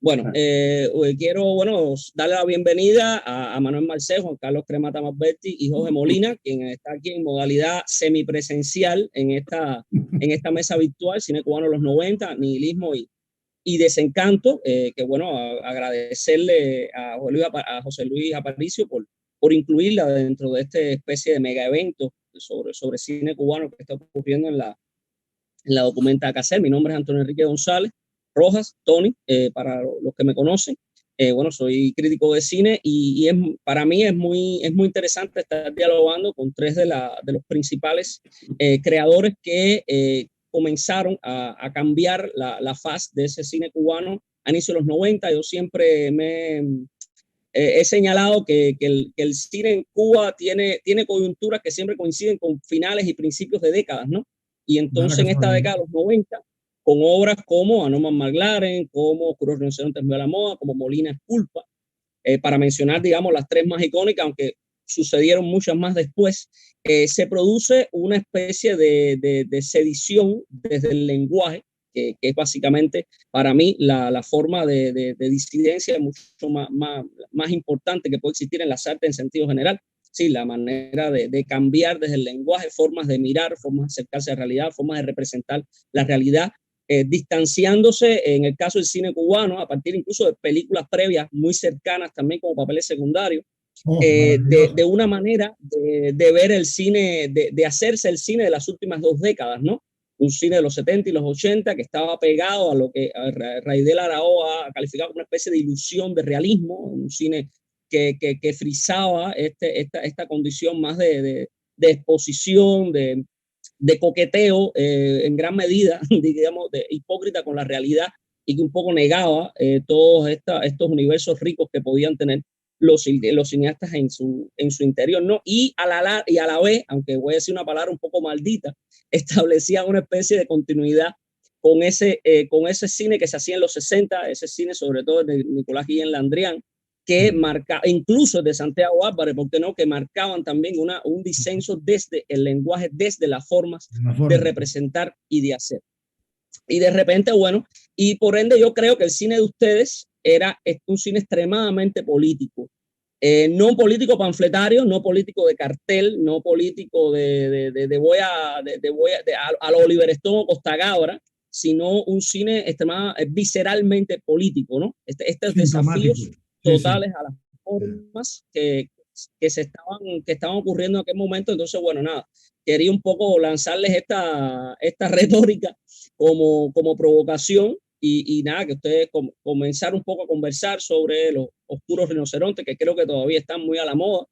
Bueno, quiero darle la bienvenida a Manuel Marcé, Juan Carlos Cremata Malberti y Jorge Molina, quien está aquí en modalidad semipresencial en esta mesa virtual, Cine Cubano de los 90, Nihilismo y Desencanto, agradecerle a José Luis Aparicio por incluirla dentro de esta especie de mega evento sobre cine cubano que está ocurriendo en la Documenta Caser. Mi nombre es Antonio Enrique González Rojas, Tony, para los que me conocen. Soy crítico de cine y para mí es muy interesante estar dialogando con tres de los principales creadores que comenzaron a cambiar la faz de ese cine cubano a inicios de los 90. Yo siempre he señalado que el cine en Cuba tiene coyunturas que siempre coinciden con finales y principios de décadas, ¿no? Y entonces en esta década de los 90, con obras como Anoman McLaren, como Oscuros Rinocerontes de la Moda, como Molina es Culpa, para mencionar, digamos, las tres más icónicas, aunque sucedieron muchas más después, se produce una especie de sedición desde el lenguaje, que es básicamente para mí la forma de disidencia mucho más importante que puede existir en las artes en sentido general. Sí, la manera de cambiar desde el lenguaje, formas de mirar, formas de acercarse a la realidad, formas de representar la realidad, distanciándose en el caso del cine cubano, a partir incluso de películas previas muy cercanas también como papeles secundarios, de una manera de ver el cine, de hacerse el cine de las últimas 2 décadas, ¿no? Un cine de los 70 y los 80 que estaba pegado a lo que Raidel Araoz ha calificado como una especie de ilusión de realismo, un cine que frisaba esta condición más de exposición, de coqueteo, en gran medida, digamos, de hipócrita con la realidad, y que un poco negaba todos estos universos ricos que podían tener los cineastas en su interior, ¿no? Y a la vez, aunque voy a decir una palabra un poco maldita, establecía una especie de continuidad con ese cine que se hacía en los 60, ese cine sobre todo de Nicolás Guillén Landrián, que marca, incluso de Santiago Álvarez, ¿por qué no?, que marcaban también un disenso desde el lenguaje, desde las formas de representar y de hacer. Y de repente, y por ende yo creo que el cine de ustedes era un cine extremadamente político. No político panfletario, no político de cartel, no político a lo Oliver Stone o Costa Gabra, sino un cine extremadamente visceralmente político, ¿no? Estos desafíos totales a las formas que estaban ocurriendo en aquel momento. Entonces, quería un poco lanzarles esta retórica como provocación y nada, que ustedes comenzar un poco a conversar sobre los Oscuros Rinocerontes, que creo que todavía están muy a la moda.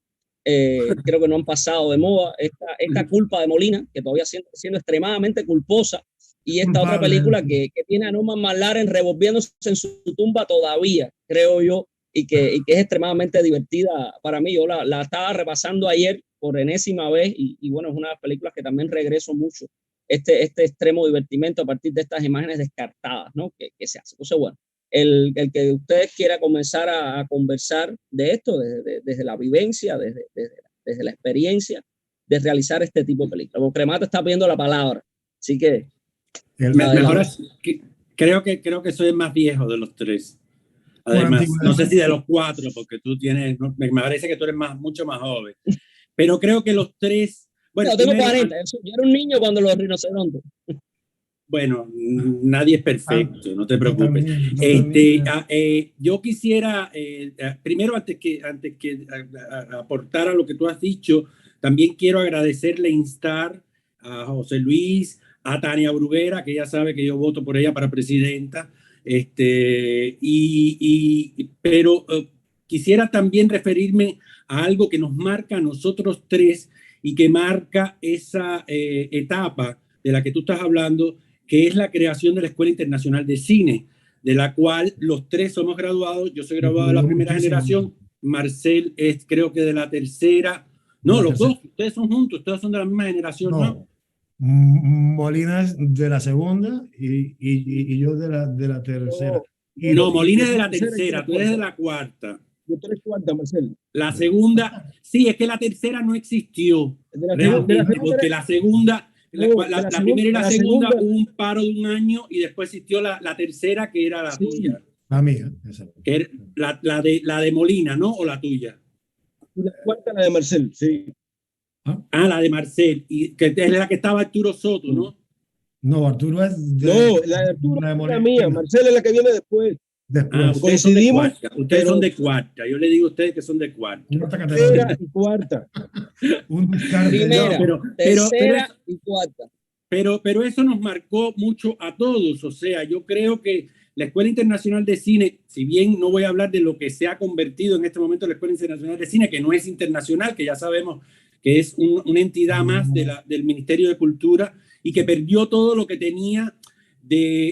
Creo que no han pasado de moda. Esta Culpa de Molina, que todavía siendo extremadamente culposa, y esta otra película que tiene a Norman McLaren revolviéndose en su tumba todavía, creo yo, y que es extremadamente divertida para mí. Yo la estaba repasando ayer por enésima vez y es una de las películas que también regreso mucho este extremo divertimento a partir de estas imágenes descartadas, ¿no? Que se hace. Entonces, bueno, el que ustedes quieran comenzar a conversar de esto desde la vivencia, desde la experiencia de realizar este tipo de películas. Porque Cremata está pidiendo la palabra, así que... Mejor creo que soy el más viejo de los tres. Además, no sé si de los cuatro, porque tú tienes, me parece que tú eres mucho más joven. Pero creo que los tres... Bueno, no, tengo 40, yo era un niño cuando los rinocerontes. Bueno, nadie es perfecto, no te preocupes. Yo quisiera, primero, antes que aportar a lo que tú has dicho, también quiero agradecerle, instar a José Luis, a Tania Bruguera, que ya sabe que yo voto por ella para presidenta, pero quisiera también referirme a algo que nos marca a nosotros tres y que marca esa etapa de la que tú estás hablando, que es la creación de la Escuela Internacional de Cine, de la cual los tres somos graduados. Yo soy graduado de la primera generación, Marcel es creo que de la tercera. No, los dos, ustedes son juntos, ustedes son de la misma generación, ¿no? Molina es de la segunda y yo de la tercera. No, Molina es de la tercera, tú eres de la cuarta. Yo eres cuarta, Marcel. La segunda, sí, es que la tercera no existió realmente, porque la segunda... La primera y la segunda hubo un paro de un año y después existió la tercera, que era la tuya. La mía, que era la de Molina, ¿no? ¿O la tuya? La cuarta, la de Marcel, sí. La de Marcel, y que es la que estaba Arturo Soto, ¿no? No, Arturo es de... No, la de Arturo es la mía, Marcel es la que viene después. Ustedes son de cuarta. Yo le digo a ustedes que son de cuarta. Tercera y cuarta. Primera, tercera y cuarta. Pero eso nos marcó mucho a todos. O sea, yo creo que la Escuela Internacional de Cine, si bien no voy a hablar de lo que se ha convertido en este momento la Escuela Internacional de Cine, que no es internacional, que ya sabemos que es una entidad más del Ministerio de Cultura y que perdió todo lo que tenía.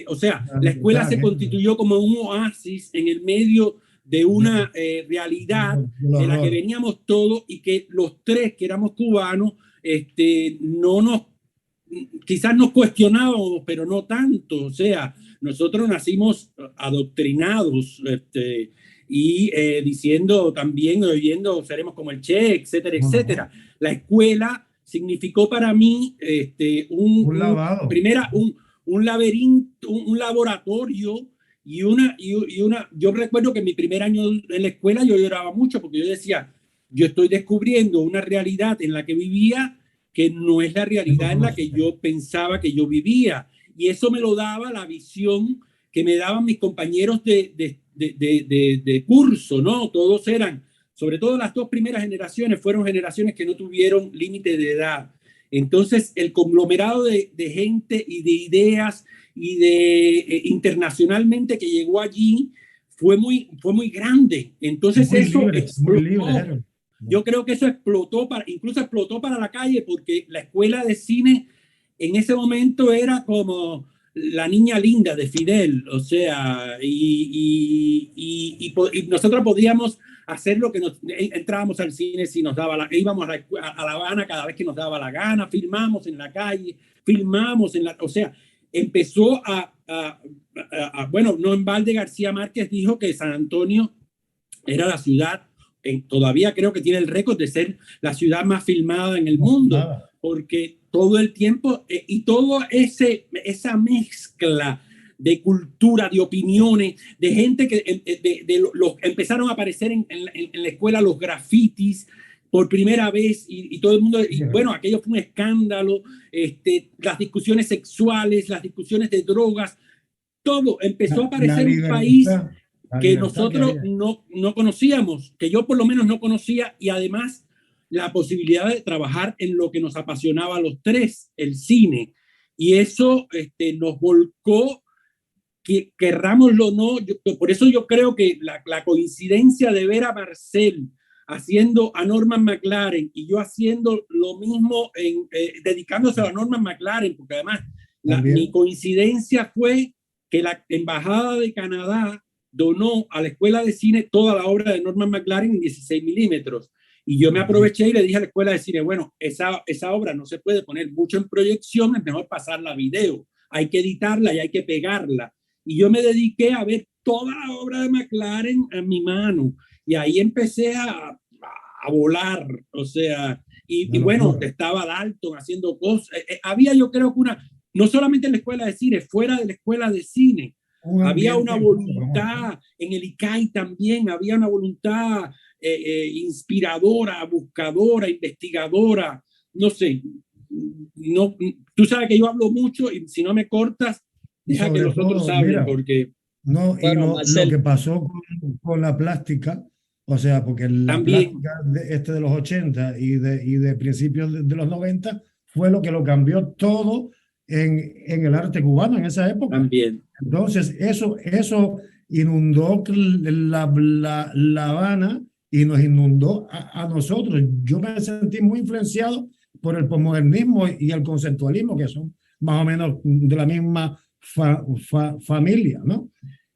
O sea, la escuela se constituyó como un oasis en el medio de una realidad de la que veníamos todos y que los tres que éramos cubanos, quizás nos cuestionábamos, pero no tanto. O sea, nosotros nacimos adoctrinados y diciendo también, oyendo, seremos como el Che, etcétera, etcétera. La escuela significó para mí un laberinto, un laboratorio y una. Yo recuerdo que en mi primer año en la escuela yo lloraba mucho porque yo decía, yo estoy descubriendo una realidad en la que vivía que no es la realidad en la que yo pensaba que yo vivía. Y eso me lo daba la visión que me daban mis compañeros de curso, ¿no? Todos eran, sobre todo las dos primeras generaciones, fueron generaciones que no tuvieron límite de edad. Entonces, el conglomerado de gente y de ideas y internacionalmente que llegó allí fue muy grande. Entonces, eso explotó. Yo creo que eso incluso explotó para la calle, porque la escuela de cine en ese momento era como la niña linda de Fidel. O sea, y nosotros podíamos hacer lo que entrábamos al cine si nos daba íbamos a La Habana cada vez que nos daba la gana, filmamos en la calle, o sea, empezó bueno, no en balde García Márquez dijo que San Antonio era la ciudad, todavía creo que tiene el récord de ser la ciudad más filmada en el mundo, porque todo el tiempo y toda esa mezcla de cultura, de opiniones, de gente que empezaron a aparecer en la escuela los grafitis por primera vez y todo el mundo, y bueno, aquello fue un escándalo, las discusiones sexuales, las discusiones de drogas, todo empezó a aparecer un país que nosotros no conocíamos, que yo por lo menos no conocía, y además la posibilidad de trabajar en lo que nos apasionaba a los tres, el cine, y eso nos volcó, que querrámoslo o no. Por eso yo creo que la coincidencia de ver a Marcel haciendo a Norman McLaren y yo haciendo lo mismo, dedicándose a Norman McLaren, porque además mi coincidencia fue que la Embajada de Canadá donó a la Escuela de Cine toda la obra de Norman McLaren en 16 milímetros. Y yo me aproveché y le dije a la escuela de cine, bueno, esa obra no se puede poner mucho en proyección, es mejor pasarla a video, hay que editarla y hay que pegarla. Y yo me dediqué a ver toda la obra de McLaren en mi mano. Y ahí empecé a volar, o sea, y bueno, estaba Dalton haciendo cosas. Había, yo creo que no solamente en la escuela de cine, fuera de la escuela de cine, había una voluntad, en el ICAI también, había una voluntad inspiradora, buscadora, investigadora, no sé. No, tú sabes que yo hablo mucho y si no me cortas, deja que los otros hablen, mira, porque... No, y Bueno, lo Marcel, que pasó con la plástica, o sea, porque la También, plástica de los 80 y de principios de los 90 fue lo que lo cambió todo en el arte cubano en esa época. también. Entonces, eso inundó la Habana y nos inundó a nosotros. Yo me sentí muy influenciado por el posmodernismo y el conceptualismo, que son más o menos de la misma familia, ¿no?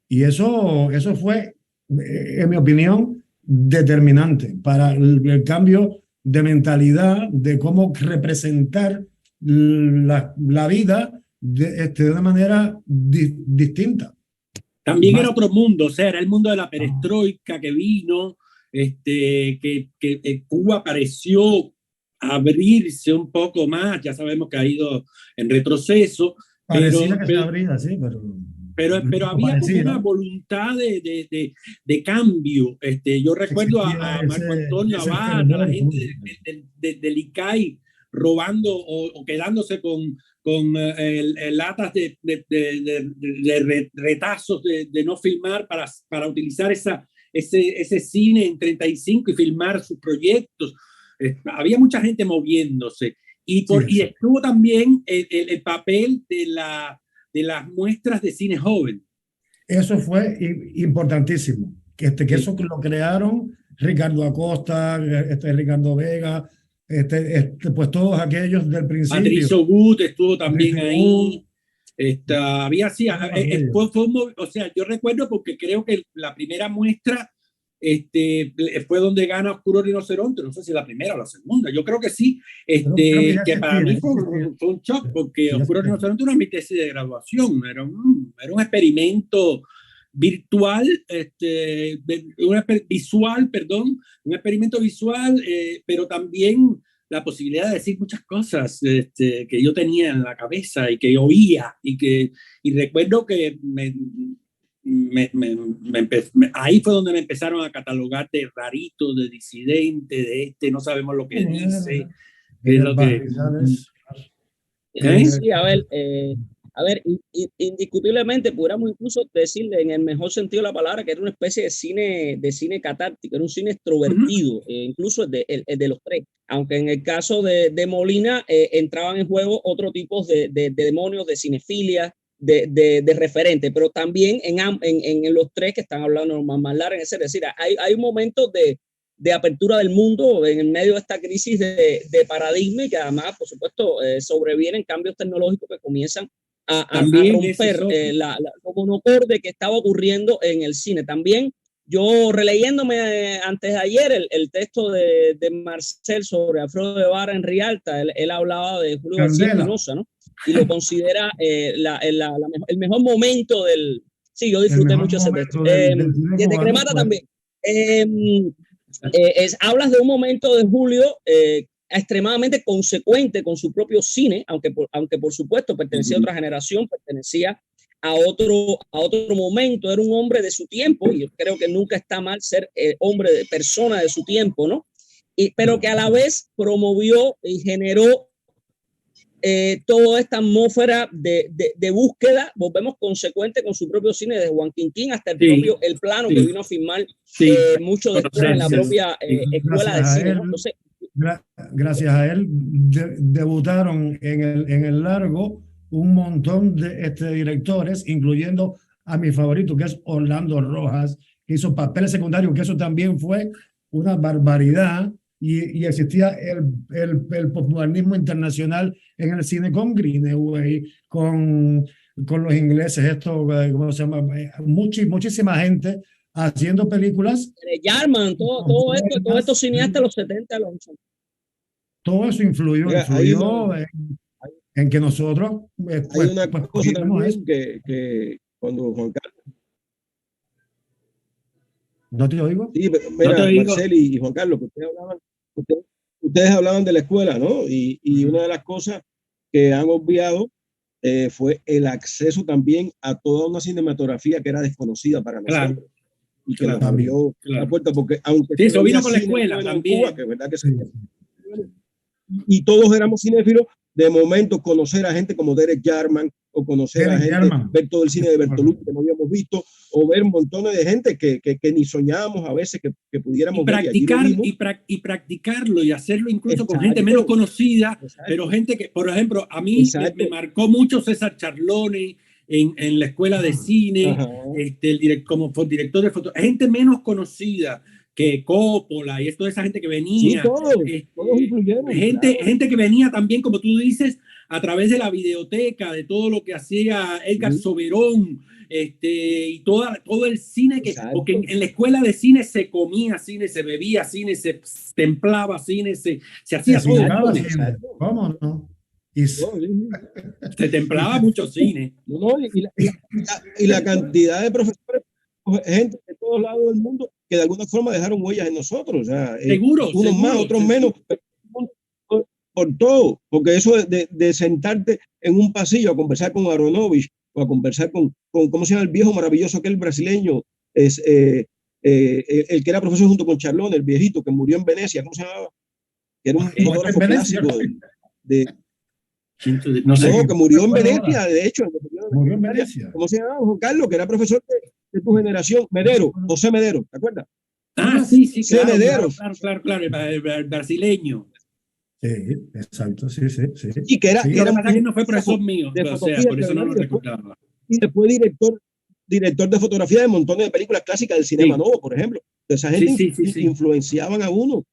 Y eso fue, en mi opinión, determinante para el cambio de mentalidad, de cómo representar la vida de una manera distinta. También era Más, otro mundo, o sea, era el mundo de la perestroika que vino, que Cuba pareció abrirse un poco más, ya sabemos que ha ido en retroceso, parecía que se abría, sí, pero no había como una parecía. voluntad de cambio. Yo recuerdo Existía a Marco Antonio ese Abad, a la fervor. gente del ICAI robando o quedándose con latas de retazos de no filmar para utilizar ese cine en 35 y filmar sus proyectos. Había mucha gente moviéndose. Y Sí. estuvo también el papel de las muestras de cine joven. Eso fue importantísimo. Que Sí. eso lo crearon Ricardo Acosta, Ricardo Vega, pues todos aquellos del principio. Patricio Gut estuvo también Patricio Wu, ahí. Había así, todos aquellos. o sea, yo recuerdo porque creo que la primera muestra fue donde gana Oscuro Rinoceronte, no sé si la primera o la segunda, yo creo que sí, Creo que ya que para existía, mí ya existía. fue un shock porque Ya Oscuro existía. Rinoceronte no era mi tesis de graduación, era un experimento virtual, visual, perdón, un experimento visual, pero también la posibilidad de decir muchas cosas que yo tenía en la cabeza y que oía y recuerdo que ahí fue donde me empezaron a catalogar de rarito, de disidente, no sabemos lo que dice, qué es En el lo que... Barrizales. sí, a ver, indiscutiblemente pudiéramos incluso decirle en el mejor sentido de la palabra que era una especie de cine catártico, era un cine extrovertido, incluso el de los tres, aunque en el caso de Molina entraban en juego otro tipo de demonios, de cinefilia, de referente, pero también en los tres que están hablando más larga, es decir, hay un momento de apertura del mundo en medio de esta crisis de paradigma y que además, por supuesto, sobrevienen cambios tecnológicos que comienzan a romper lo monocorde que estaba ocurriendo en el cine. También yo releyéndome antes de ayer el texto de Marcel sobre Alfredo de Vara en Rialta, él hablaba de Julio García Espinosa, ¿no? Y lo considera el mejor momento del... Sí, yo disfruté mucho ese texto. Del cine Desde cubano, Cremata también. Hablas de un momento de Julio extremadamente consecuente con su propio cine, aunque por supuesto pertenecía a otra generación, pertenecía a otro momento, era un hombre de su tiempo, y yo creo que nunca está mal ser persona de su tiempo, ¿no? Pero que a la vez promovió y generó toda esta atmósfera de búsqueda, volvemos consecuente con su propio cine, desde Juan Quinquín hasta el plano que vino a filmar mucho después en la propia escuela de cine, ¿no? Entonces, gracias a él debutaron en el largo un montón de directores, incluyendo a mi favorito, que es Orlando Rojas, que hizo papeles secundarios, que eso también fue una barbaridad. Y existía el postmodernismo internacional en el cine con Greenaway, con los ingleses, ¿cómo se llama? Muchísima gente haciendo películas. Jarman, todos estos cineastas de los 70, los 80. Todo eso influyó en que nosotros hay una cosa también que cuando Juan Carlos. ¿No te oigo? Sí, mira, Marcel y Juan Carlos, que ustedes hablaban de la escuela, ¿no? Y una de las cosas que han obviado fue el acceso también a toda una cinematografía que era desconocida para nosotros. Y que nos abrió la puerta, porque aunque sí, eso vino con la escuela también. Cuba, que es verdad que y todos éramos cinéfilos, de momento conocer a gente como Derek Jarman, o conocer a gente, ver todo el cine de Bertolucci que no habíamos visto, o ver montones de gente que ni soñábamos a veces que pudiéramos y practicarlo y hacerlo incluso con gente menos conocida, pero gente que, por ejemplo, a mí me marcó mucho César Charlone en la escuela de cine, como director de foto, gente menos conocida que Coppola y toda esa gente que venía, todos influyeron, gente que venía también, como tú dices, a través de la videoteca, de todo lo que hacía Edgar Soberón, y todo el cine porque en la escuela de cine se comía cine, se bebía cine, se templaba cine, se hacía todo. ¿Cómo no? Se templaba mucho cine. Y la cantidad de profesores, gente de todos lados del mundo que de alguna forma dejaron huellas en nosotros. O sea, unos más, otros menos, por todo, porque eso de sentarte en un pasillo a conversar con Aronovich o a conversar con ¿cómo se llama el viejo maravilloso aquel brasileño? El que era profesor junto con Charlone, el viejito que murió en Venecia, ¿cómo se llamaba? Que era un fotógrafo clásico que murió en Venecia, de hecho. Murió en Venecia. ¿Cómo se llamaba? Juan Carlos, que era profesor de tu generación, Medero, José Medero, ¿te acuerdas? Sí, claro, Medeiros. Claro, el brasileño. Sí, exacto, sí. Y que era que no fue profesor mío, por eso no lo recordaba. Y después director de fotografía de montones de películas clásicas del cinema nuevo, por ejemplo. Esa gente influenciaban a uno.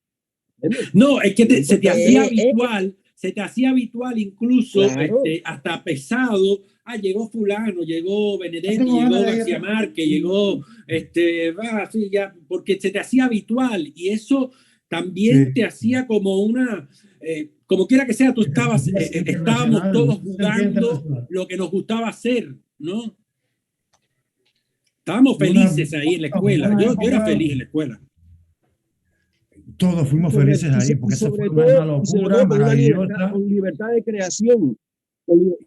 No, es que se te hacía habitual incluso, hasta pesado. Llegó fulano, llegó Benedetti, llegó García Márquez, llegó porque se te hacía habitual y eso también te hacía como una, como quiera que sea, estábamos todos jugando lo que nos gustaba hacer, ¿no? Estábamos felices ahí en la escuela. Yo era feliz en la escuela. Todos fuimos felices ahí, porque eso fue una locura maravillosa. Con libertad de creación.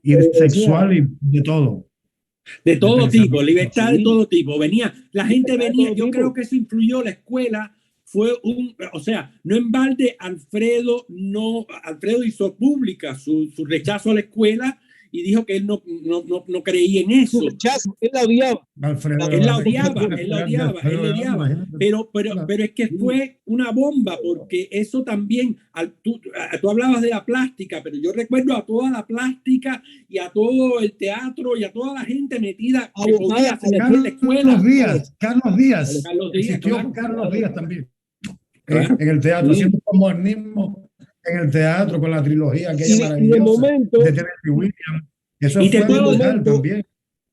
Y sexual y de todo. De todo tipo, libertad de todo tipo. La gente venía, yo creo que eso influyó la escuela. No en balde Alfredo hizo pública su rechazo a la escuela y dijo que él no creía en eso. Su rechazo, él la odiaba. Él la odiaba. Pero es que fue una bomba, porque eso también, tú hablabas de la plástica, pero yo recuerdo a toda la plástica y a todo el teatro y a toda la gente metida que podía hacer en la escuela. Carlos Díaz. Existió Carlos Díaz también. En el teatro, haciendo modernismo en el teatro con la trilogía aquella maravillosa de Tennessee Williams. Eso fue brutal también.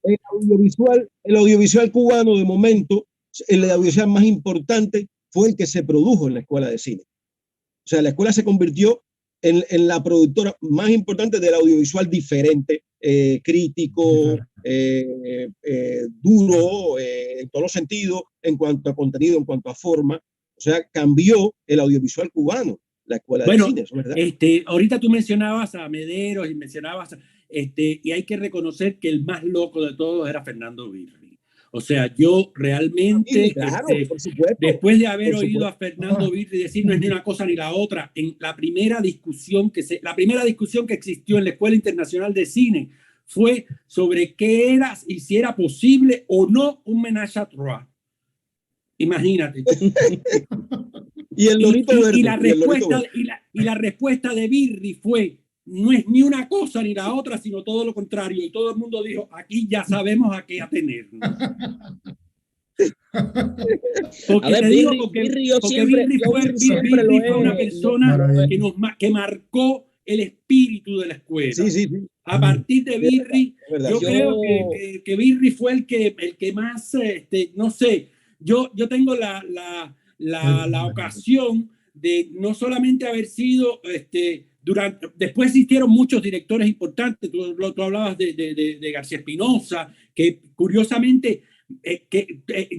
El audiovisual cubano, de momento, el audiovisual más importante fue el que se produjo en la escuela de cine. O sea, la escuela se convirtió en la productora más importante del audiovisual diferente, crítico, duro, en todos los sentidos, en cuanto a contenido, en cuanto a forma. O sea, cambió el audiovisual cubano, la escuela de cine, eso es verdad. Ahorita tú mencionabas a Medeiros y y hay que reconocer que el más loco de todos era Fernando Birri. O sea, yo realmente, claro, por supuesto, después de haber oído a Fernando Birri decir no es ni una cosa ni la otra, en la primera discusión que existió en la Escuela Internacional de Cine fue sobre qué era y si era posible o no un ménage à trois. Imagínate. La respuesta de Birri fue no es ni una cosa ni la otra, sino todo lo contrario. Y todo el mundo dijo, aquí ya sabemos a qué atenernos. Porque Birri fue una persona que marcó el espíritu de la escuela. Sí. A partir de Birri, yo creo que Birri fue el que más, no sé, yo tengo la ocasión de no solamente haber sido, después existieron muchos directores importantes, tú hablabas de García Espinosa, que curiosamente,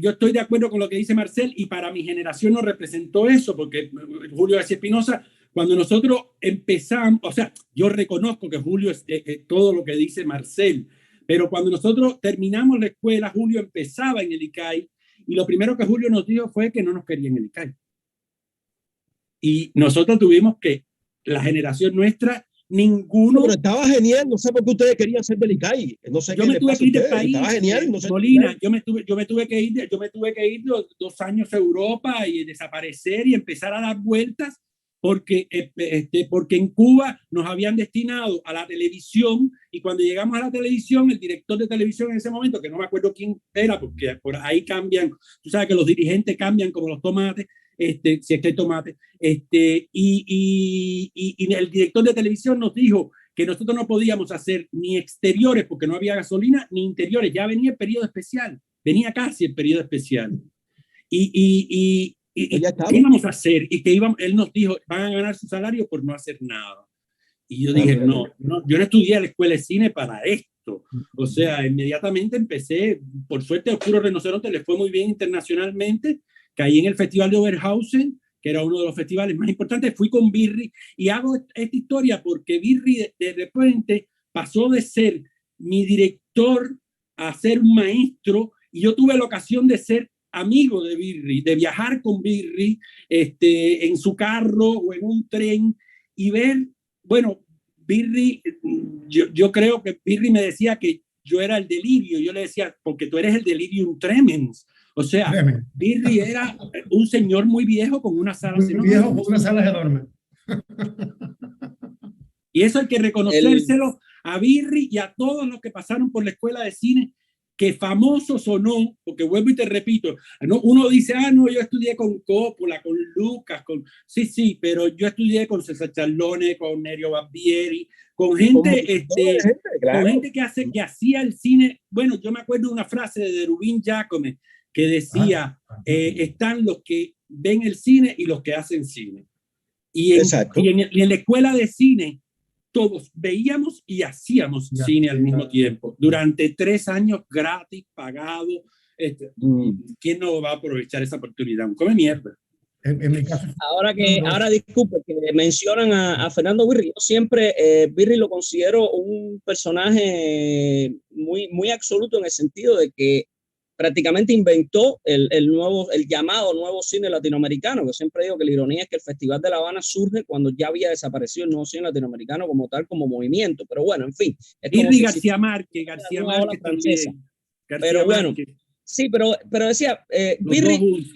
yo estoy de acuerdo con lo que dice Marcel, y para mi generación no representó eso, porque Julio García Espinosa, cuando nosotros empezamos, o sea, yo reconozco que Julio es todo lo que dice Marcel, pero cuando nosotros terminamos la escuela, Julio empezaba en el ICAI, y lo primero que Julio nos dijo fue que no nos quería en el ICAI. Y nosotros tuvimos que, la generación nuestra, ninguno... Pero estaba genial, no sé por qué ustedes querían ser del ICAI. No sé yo me tuve que ir del país. Estaba genial, no sé. Molina, yo me tuve que ir 2 años a Europa y desaparecer y empezar a dar vueltas porque en Cuba nos habían destinado a la televisión, y cuando llegamos a la televisión, el director de televisión en ese momento, que no me acuerdo quién era, porque por ahí cambian, tú sabes que los dirigentes cambian como los tomates, si es que hay tomate, y el director de televisión nos dijo que nosotros no podíamos hacer ni exteriores porque no había gasolina, ni interiores, ya venía el periodo especial, venía casi el periodo especial. ¿Qué íbamos a hacer? Y que él nos dijo, van a ganar su salario por no hacer nada. Y yo dije, no, yo no estudié a la escuela de cine para esto. O sea, inmediatamente empecé, por suerte Oscuro Rinoceronte le fue muy bien internacionalmente, caí en el Festival de Oberhausen, que era uno de los festivales más importantes, fui con Birri, y hago esta historia porque Birri de repente pasó de ser mi director a ser un maestro, y yo tuve la ocasión de ser amigo de Birri, de viajar con Birri en su carro o en un tren y ver, bueno, Birri, yo creo que Birri me decía que yo era el delirio, yo le decía, porque tú eres el delirium tremens. O sea, Birri era un señor muy viejo con una sala de dormir. Y eso hay que reconocérselo a Birri y a todos los que pasaron por la escuela de cine, que famosos o no, porque vuelvo y te repito, uno dice, no, yo estudié con Coppola, con Lucas, sí, pero yo estudié con César Charlone, con Nerio Barbieri, con gente, claro, con gente que hacía el cine. Bueno, yo me acuerdo de una frase de Rubín Giacome que decía, están los que ven el cine y los que hacen cine. Y en la escuela de cine, todos veíamos y hacíamos cine al mismo tiempo, durante 3 años gratis, pagado. ¿Quién no va a aprovechar esa oportunidad? Come mierda. En mi caso, ahora disculpe que mencionan a Fernando Birri. Yo siempre Birri lo considero un personaje muy absoluto, en el sentido de que prácticamente inventó el llamado nuevo cine latinoamericano, que siempre digo que la ironía es que el Festival de La Habana surge cuando ya había desaparecido el nuevo cine latinoamericano como tal, como movimiento. Pero bueno, en fin. Y García Márquez también. Pero bueno, sí, pero decía, Birri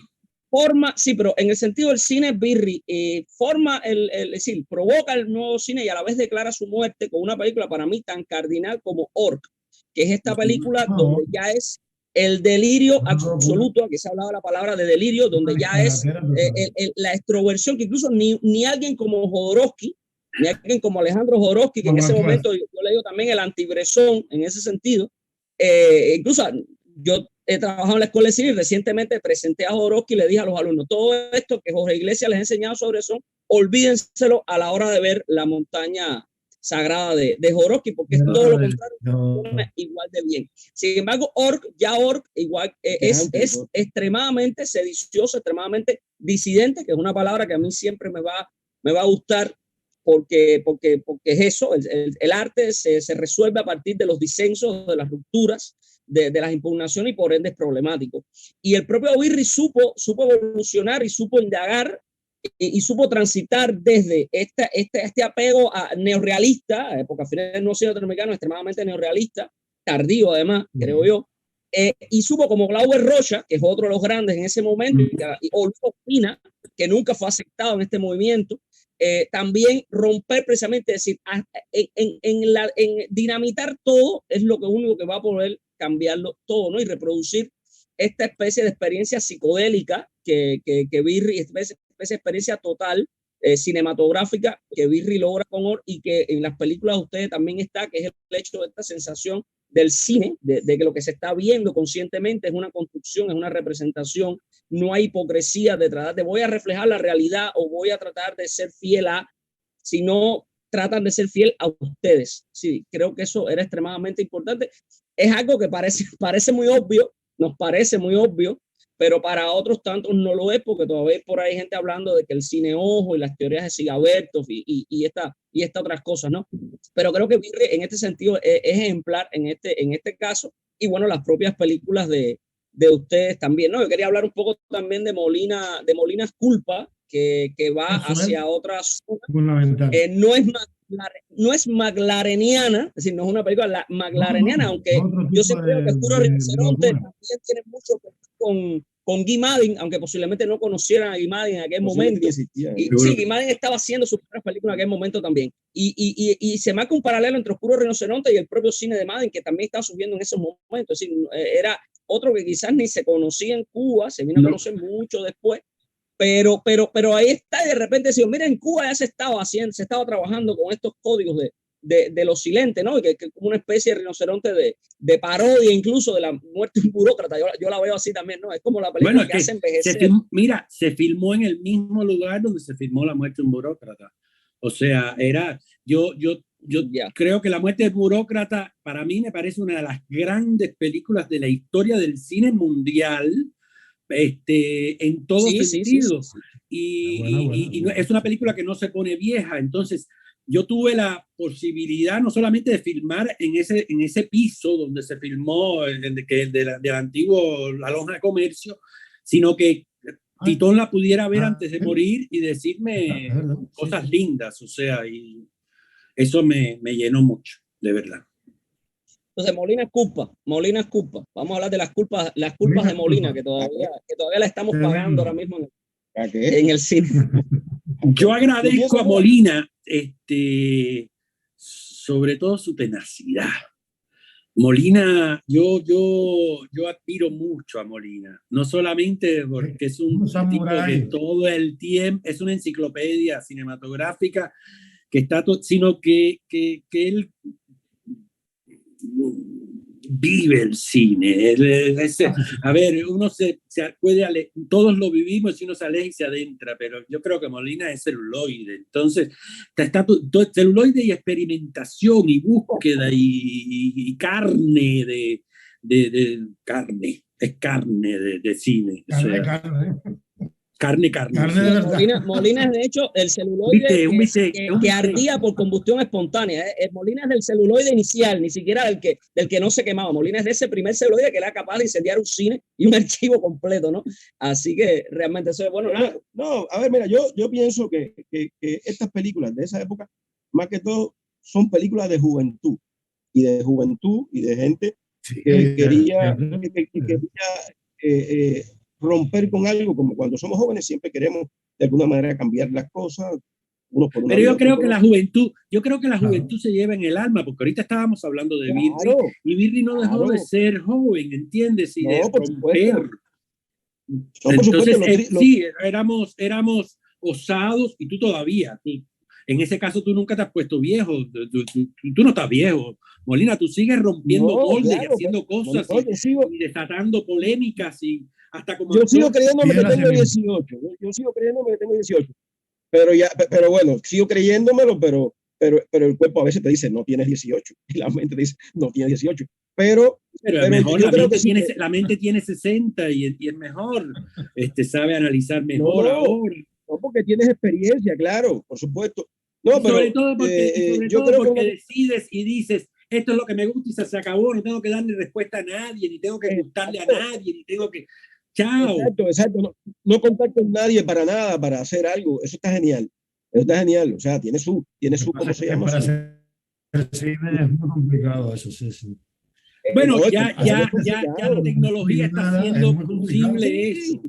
forma, sí, pero en el sentido del cine, Birri forma, es decir, provoca el nuevo cine y a la vez declara su muerte con una película para mí tan cardinal como Orc, que es esta película donde ya es el delirio absoluto. Aquí se hablaba la palabra de delirio, donde ya es la extroversión, que incluso ni alguien como Jodorowsky, ni alguien como Alejandro Jodorowsky, que en ese momento yo le digo también el antibresón en ese sentido. Incluso yo he trabajado en la escuela de cine y recientemente presenté a Jodorowsky y le dije a los alumnos, todo esto que Jorge Iglesias les ha enseñado sobre eso, olvídenselo a la hora de ver La montaña sagrada de Jodorowsky, porque es todo lo contrario, igual de bien. Sin embargo, Orc igual es extremadamente sedicioso, extremadamente disidente, que es una palabra que a mí siempre me va a gustar, porque es eso, el arte se resuelve a partir de los disensos, de las rupturas, de las impugnaciones, y por ende es problemático. Y el propio Birri supo evolucionar y supo indagar y supo transitar desde este apego a neorrealista, porque al final el nuevo cine latinoamericano es extremadamente neorrealista, tardío además, creo yo, y supo, como Glauber Rocha, que es otro de los grandes en ese momento, o Luis Ospina, que nunca fue aceptado en este movimiento, también romper precisamente, es decir, en dinamitar todo es lo único que va a poder cambiarlo todo, ¿no? Y reproducir esta especie de experiencia psicodélica que Birri, especie de experiencia total cinematográfica que Birri logra con Orc, y que en las películas de ustedes también está, que es el hecho de esta sensación del cine, de que lo que se está viendo conscientemente es una construcción, es una representación. No hay hipocresía de tratar de voy a reflejar la realidad o voy a tratar de ser fiel a, sino tratan de ser fiel a ustedes. Sí, creo que eso era extremadamente importante. Es algo que parece muy obvio, nos parece muy obvio, pero para otros tantos no lo es, porque todavía hay por ahí gente hablando de que el cine ojo y las teorías de Sigabertov y estas otras cosas, ¿no? Pero creo que Birri en este sentido es ejemplar en este caso, y bueno, las propias películas de ustedes también, ¿no? Yo quería hablar un poco también de Molinas Culpa, que va hacia otras no es McLareniana, es decir, no es una película McLareniana, aunque yo siempre creo que Oscuro Rinoceronte también tiene mucho que ver con Guy Maddin, aunque posiblemente no conocieran a Guy Maddin en aquel momento. Sí, Guy Maddin estaba haciendo sus primeras películas en aquel momento también. Y se marca un paralelo entre Oscuro Rinoceronte y el propio cine de Maddin, que también estaba subiendo en esos momentos. Es decir, era otro que quizás ni se conocía en Cuba, se vino a conocer mucho después. Pero ahí está, y de repente decimos, mira, en Cuba ya se estaba trabajando con estos códigos de los silentes, ¿no? Que como una especie de rinoceronte de parodia incluso de la muerte de un burócrata. Yo la veo así también, ¿no? Es como la película que hace envejecer. Se filmó en el mismo lugar donde se filmó La muerte de un burócrata. O sea, yo creo que La muerte del burócrata para mí me parece una de las grandes películas de la historia del cine mundial, en todo sentido. Y es una película que no se pone vieja. Entonces yo tuve la posibilidad no solamente de filmar en ese piso donde se filmó del antiguo La Lonja de Comercio, sino que Titón la pudiera ver antes de morir y decirme cosas lindas. O sea, y eso me llenó mucho, de verdad. Entonces, Molina es culpa. Vamos a hablar de las culpas de Molina, que todavía la estamos pagando ahora mismo en el cine. Yo agradezco a Molina, sobre todo su tenacidad. Molina, yo admiro mucho a Molina, no solamente porque es un tipo que todo el tiempo es una enciclopedia cinematográfica que está sino que él vive el cine. A ver, uno se puede, todos lo vivimos y uno se aleja y se adentra, pero yo creo que Molina es celuloide. Entonces, está todo celuloide y experimentación y búsqueda y carne de carne. Es carne de cine. Carne. Molina es de hecho el celuloide que ardía por combustión espontánea. Molina es del celuloide inicial, ni siquiera del que no se quemaba. Molina es de ese primer celuloide que era capaz de incendiar un cine y un archivo completo, ¿no? Así que realmente eso es bueno. No, a ver, mira, yo pienso que estas películas de esa época, más que todo, son películas de juventud y de gente que quería romper con algo, como cuando somos jóvenes siempre queremos de alguna manera cambiar las cosas. Pero yo creo que la juventud se lleva en el alma, porque ahorita estábamos hablando de Birri, y Birri no dejó de ser joven, ¿entiendes? Y de romper. Entonces, sí, éramos osados, y tú todavía. En ese caso, tú nunca te has puesto viejo. Tú no estás viejo. Molina, tú sigues rompiendo moldes y haciendo cosas y desatando polémicas y hasta como... Yo sigo creyéndome que tengo 18. Yo sigo creyéndome que tengo 18. Pero bueno, sigo creyéndomelo, pero el cuerpo a veces te dice, no tienes 18. Y la mente te dice, no tienes 18. Pero mejor la mente tiene 60 y es mejor. Sabe analizar mejor ahora. No, porque tienes experiencia, claro, por supuesto. No, sobre todo porque decides y dices, esto es lo que me gusta y se acabó, no tengo que darle respuesta a nadie, ni tengo que gustarle a nadie, ni tengo que... ¡Chao! Exacto. No contar con nadie para nada, para hacer algo. Eso está genial. O sea, tiene su ¿cómo se llama? Para hacer cine es muy complicado eso, sí. Bueno, ya la tecnología está haciendo posible eso.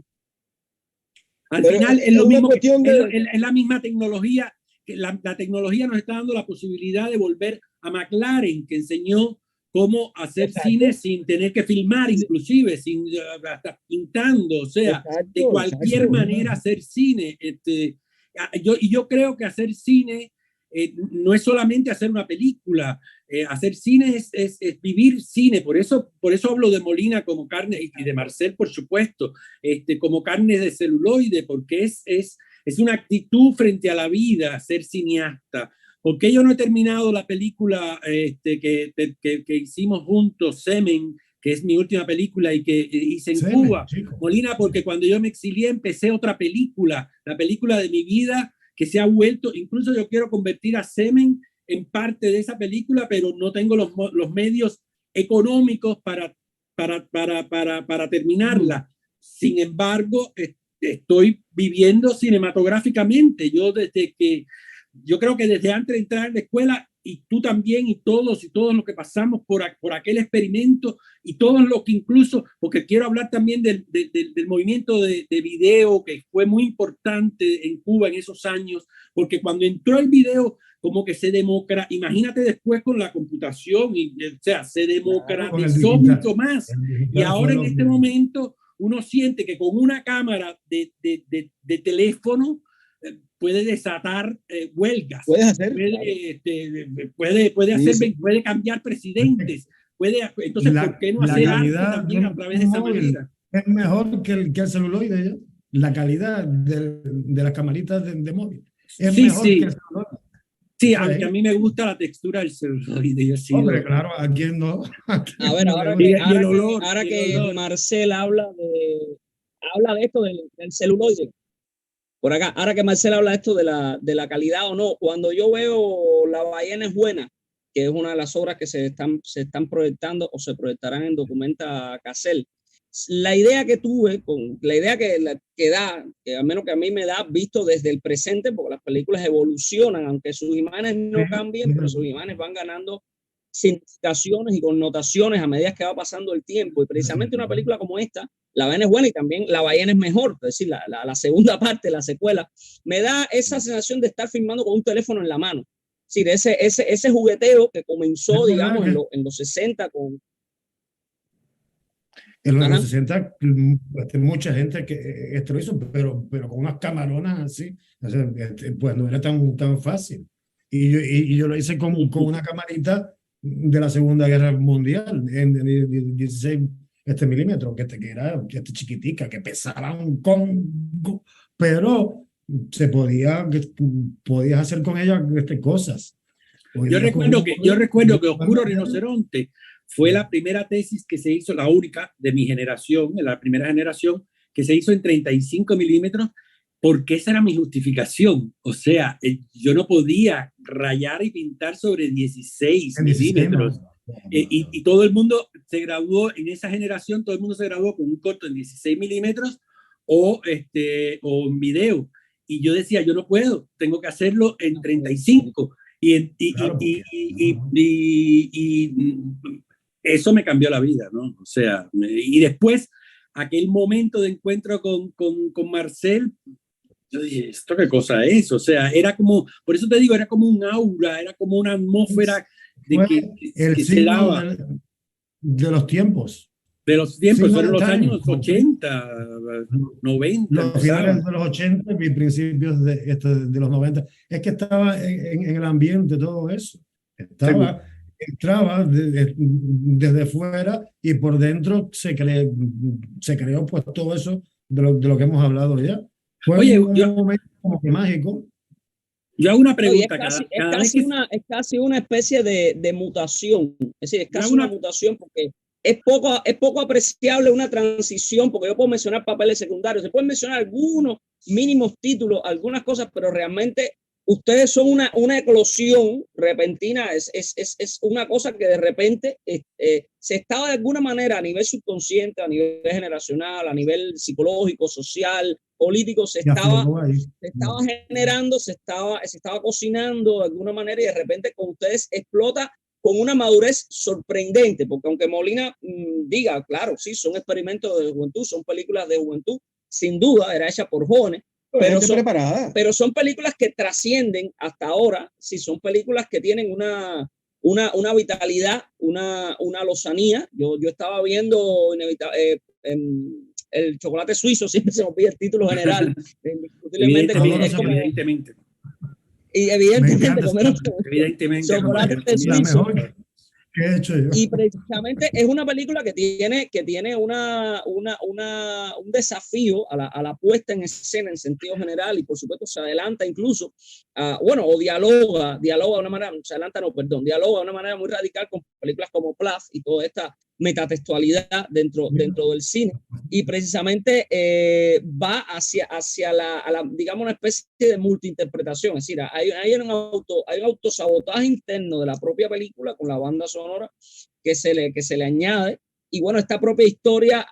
Al final es lo mismo es la misma tecnología, que la tecnología nos está dando la posibilidad de volver a McLaren, que enseñó cómo hacer cine sin tener que filmar, inclusive, hasta pintando, o sea, de cualquier manera hacer cine. Yo creo que hacer cine no es solamente hacer una película, hacer cine es vivir cine. Por eso hablo de Molina como carne, y de Marcel, por supuesto, como carne de celuloide, porque es una actitud frente a la vida, ser cineasta. ¿Por qué yo no he terminado la película que hicimos juntos, Semen, que es mi última película y que hice en Cuba? Chico. Molina, porque cuando yo me exilié empecé otra película, la película de mi vida, que se ha vuelto, incluso yo quiero convertir a Semen en parte de esa película, pero no tengo los medios económicos para terminarla. Sin embargo, estoy viviendo cinematográficamente. Yo creo que desde antes de entrar en la escuela, y tú también, y todos los que pasamos por aquel experimento, y todos los que incluso, porque quiero hablar también del movimiento de video, que fue muy importante en Cuba en esos años, porque cuando entró el video, como que se imagínate después con la computación, o sea, se democratizó mucho más. Y ahora en este momento uno siente que con una cámara de teléfono puede desatar huelgas, puede cambiar presidentes, entonces ¿por qué no hacer arte también a través de esa manera? Es mejor que el celuloide, ¿ya? La calidad de las camaritas de móvil es mejor que el celuloide. Sí, aunque a mí me gusta la textura del celuloide. Hombre, claro, ¿a quién no? A ver, ahora que Marcel habla de esto del celuloide, por acá, ahora que Marcel habla de esto de la calidad o no, cuando yo veo La ballena es buena, que es una de las obras que se están proyectando o se proyectarán en Documenta Casel, la idea que tuve, la idea que da, que al menos que a mí me da, visto desde el presente, porque las películas evolucionan, aunque sus imágenes no cambien, pero sus imágenes van ganando significaciones y connotaciones a medida que va pasando el tiempo. Y precisamente una película como esta, La ballena es buena y también La ballena es mejor, es decir, la segunda parte, la secuela, me da esa sensación de estar filmando con un teléfono en la mano. Es decir, ese jugueteo que comenzó, digamos, en los 60 con... En los 60, mucha gente que esto lo hizo, pero con unas camaronas así, o sea, pues no era tan fácil. Y yo lo hice con una camarita de la Segunda Guerra Mundial, en 16 milímetros, que era chiquitica, que pesaba un congo, pero podías hacer con ella cosas. Yo recuerdo que Oscuro Rinoceronte fue la primera tesis que se hizo, la única de mi generación, la primera generación, que se hizo en 35 milímetros, porque esa era mi justificación. O sea, yo no podía rayar y pintar sobre 16 milímetros. Y todo el mundo se graduó en esa generación, todo el mundo se graduó con un corto en 16 milímetros o en video. Y yo decía, yo no puedo, tengo que hacerlo en 35. Y eso me cambió la vida, ¿no? O sea, y después, aquel momento de encuentro con Marcel, yo dije, ¿esto qué cosa es? O sea, era como, por eso te digo, era como un aura, era como una atmósfera que se daba. De los tiempos. De los tiempos, fueron los años 80, 90. Los finales de los 80 y principios de los 90. Es que estaba en el ambiente todo eso. Entraba desde fuera y por dentro se creó pues todo eso de lo que hemos hablado ya. Fue un momento como que mágico. Yo hago una pregunta. Es casi una especie de mutación. Es decir, es casi una mutación porque es poco apreciable una transición, porque yo puedo mencionar papeles secundarios, se pueden mencionar algunos mínimos títulos, algunas cosas, pero realmente ustedes son una eclosión repentina, es una cosa que de repente se estaba de alguna manera a nivel subconsciente, a nivel generacional, a nivel psicológico, social, político, se estaba generando, se estaba cocinando de alguna manera y de repente con ustedes explota con una madurez sorprendente, porque aunque Molina diga, claro, sí, son experimentos de juventud, son películas de juventud, sin duda, era hecha por jóvenes, pero son películas que trascienden hasta ahora, sí, son películas que tienen una vitalidad, una lozanía. Yo estaba viendo El chocolate suizo, siempre se me olvida el título general, indiscutiblemente, evidentemente. Y evidentemente chocolate suizo. ¿Qué he hecho yo? Y precisamente es una película que tiene un desafío a la puesta en escena en sentido general, y por supuesto se adelanta incluso, o dialoga de una manera, dialoga de una manera muy radical con películas como Plaf y toda esta metatextualidad dentro del cine, y precisamente va hacia digamos, una especie de multiinterpretación. Es decir, hay un autosabotaje interno de la propia película con la banda sonora que se le añade, y bueno, esta propia historia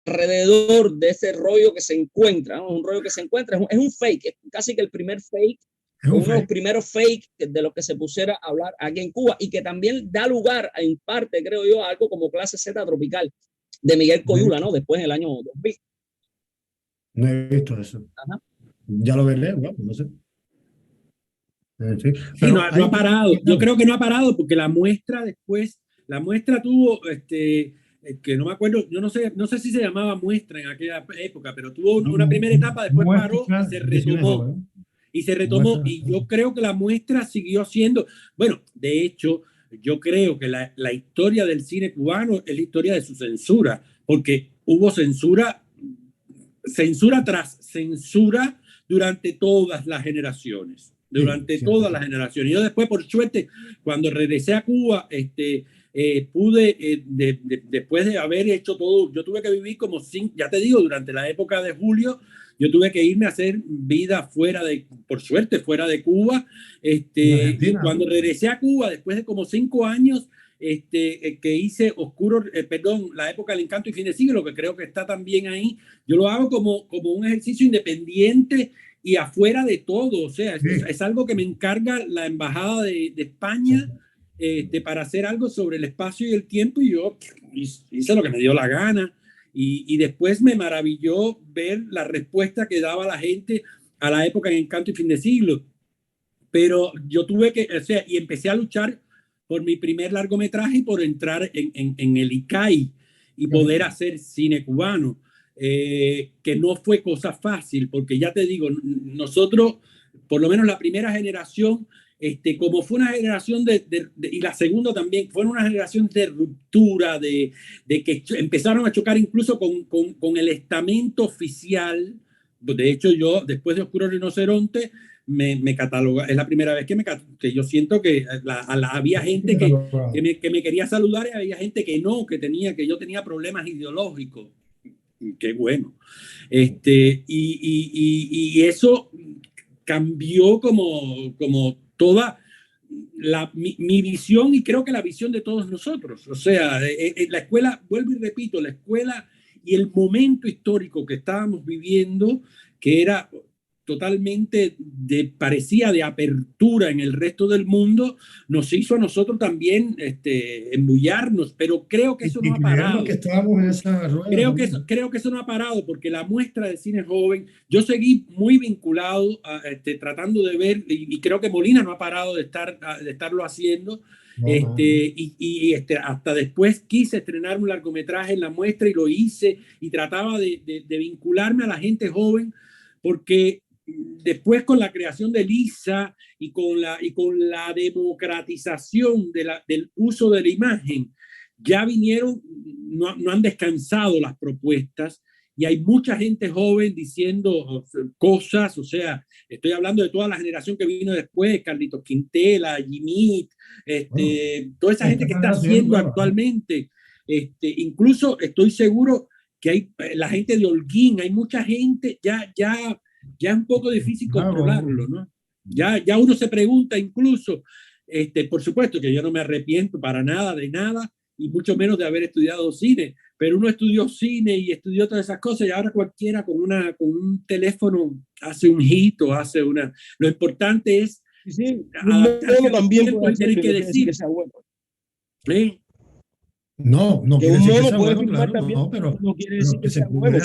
alrededor de ese rollo que se encuentra, ¿no? Un rollo que se encuentra, es un fake, es casi que el primer fake, uno de los primeros fake de los que se pusiera a hablar aquí en Cuba, y que también da lugar, en parte, creo yo, a algo como Clase Z Tropical de Miguel Coyula, ¿no? Después en el año 2000. No he visto eso. Ajá. Ya lo veré, bueno, no sé. Sí, no ha parado. Yo creo que no ha parado porque la muestra tuvo, que no me acuerdo, yo no sé si se llamaba muestra en aquella época, pero tuvo una primera etapa, después paró y se retomó. Y yo creo que la muestra siguió siendo, bueno, de hecho, yo creo que la historia del cine cubano es la historia de su censura, porque hubo censura tras censura durante todas las generaciones. Todas las generaciones. Yo después, por suerte, cuando regresé a Cuba, pude, después de haber hecho todo, yo tuve que vivir como 5, ya te digo, durante la época de Julio, yo tuve que irme a hacer vida por suerte, fuera de Cuba. Y cuando regresé a Cuba, después de como 5 años, que hice la época del encanto y fin de siglo, que creo que está también ahí, yo lo hago como un ejercicio independiente y afuera de todo. O sea, es algo que me encarga la Embajada de España para hacer algo sobre el espacio y el tiempo, y yo hice lo que me dio la gana, y después me maravilló ver la respuesta que daba la gente a la época en Encanto y Fin de Siglo. Pero yo tuve que, y empecé a luchar por mi primer largometraje y por entrar en el ICAI y poder hacer cine cubano. Que no fue cosa fácil, porque ya te digo, nosotros, por lo menos la primera generación, como fue una generación y la segunda también, fue una generación de ruptura, de que empezaron a chocar incluso con el estamento oficial. De hecho, yo, después de Oscuro Rinoceronte, me cataloga, es la primera vez que yo siento que había gente que me quería saludar, y había gente que yo tenía problemas ideológicos. Qué bueno. Y eso cambió como toda mi visión, y creo que la visión de todos nosotros. O sea, la escuela, vuelvo y repito, la escuela y el momento histórico que estábamos viviendo, que era totalmente parecía de apertura en el resto del mundo, nos hizo a nosotros también embullarnos, pero creo que eso no ha parado. Que estábamos en esa rueda, creo que eso no ha parado, porque la muestra de cine joven, yo seguí muy vinculado tratando de ver, y creo que Molina no ha parado de estarlo haciendo. Hasta después quise estrenar un largometraje en la muestra, y lo hice, y trataba de vincularme a la gente joven, porque después, con la creación de LISA y con la democratización del uso de la imagen, ya vinieron, no han descansado las propuestas, y hay mucha gente joven diciendo cosas. O sea, estoy hablando de toda la generación que vino después, Carlitos Quintela, Jimmy, toda esa gente que está haciendo actualmente. Incluso estoy seguro que hay la gente de Holguín, hay mucha gente, ya es un poco difícil controlarlo, ¿no? Ya uno se pregunta incluso, por supuesto que yo no me arrepiento para nada de nada, y mucho menos de haber estudiado cine, pero uno estudió cine y estudió todas esas cosas, y ahora cualquiera con un teléfono hace un hit o hace una... Lo importante es adaptarse también puede hacer que decir. Que sea bueno. ¿Sí? No que un mono puede filmar también, no, pero no quiere decir que sea bueno.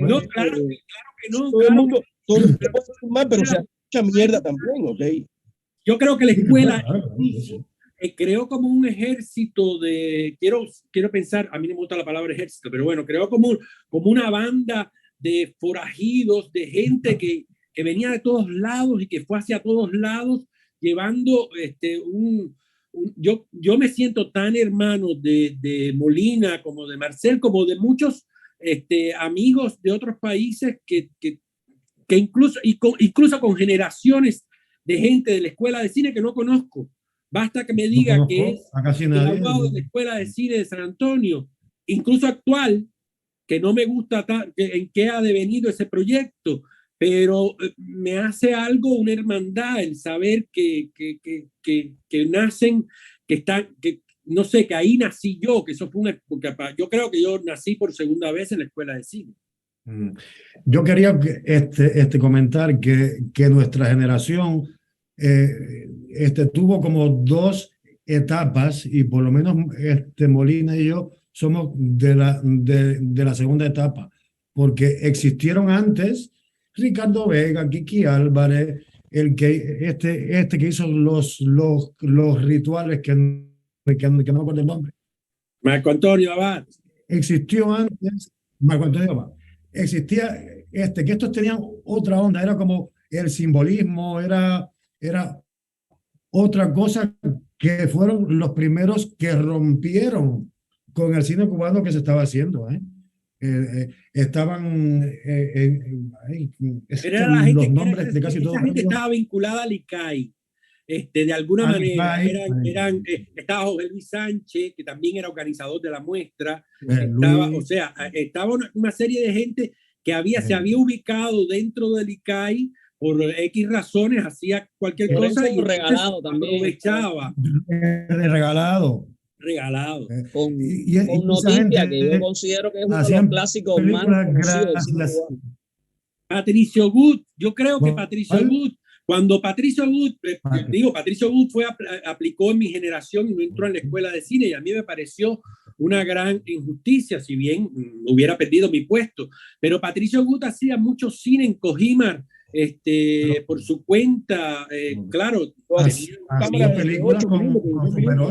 No, claro que no. Todo el mundo puede filmar, pero se hace mucha mierda también, ¿ok? Yo creo que la escuela creó como un ejército quiero pensar, a mí no me gusta la palabra ejército, pero bueno, creó como una banda de forajidos, de gente que que venía de todos lados y que fue hacia todos lados, llevando yo me siento tan hermano de Molina como de Marcel, como de muchos amigos de otros países que incluso con generaciones de gente de la escuela de cine que no conozco. Basta que me diga que es graduado de la Escuela de Cine de San Antonio, incluso actual, que no me gusta en qué ha devenido ese proyecto, pero me hace algo, una hermandad, el saber que nacen, no sé, que ahí nací yo, que eso fue porque yo creo que yo nací por segunda vez en la Escuela de Cine. Yo quería comentar que nuestra generación tuvo como dos etapas, y por lo menos Molina y yo somos de la segunda etapa, porque existieron antes Ricardo Vega, Kiki Álvarez, que hizo los rituales que no me acuerdo el nombre. Marco Antonio Abad. Existió antes Marco Antonio Abad. Existía que estos tenían otra onda, era como el simbolismo, era otra cosa, que fueron los primeros que rompieron con el cine cubano que se estaba haciendo. Estaban los nombres de casi todos. Esa gente estaba vinculada al ICAI. De alguna manera estaba José Luis Sánchez, que también era organizador de la muestra, estaba una serie de gente que se había ubicado dentro del ICAI por X razones, hacía cualquier cosa y regalado también aprovechaba. Regalado. Con Noticia, que yo considero que es uno de los clásicos más conocidos. Patricio Gut, yo creo que Patricio Gut, cuando Patricio Gut aplicó en mi generación y no entró en la escuela de cine, y a mí me pareció una gran injusticia, si bien hubiera perdido mi puesto. Pero Patricio Gut hacía mucho cine en Cojímar, por su cuenta, claro,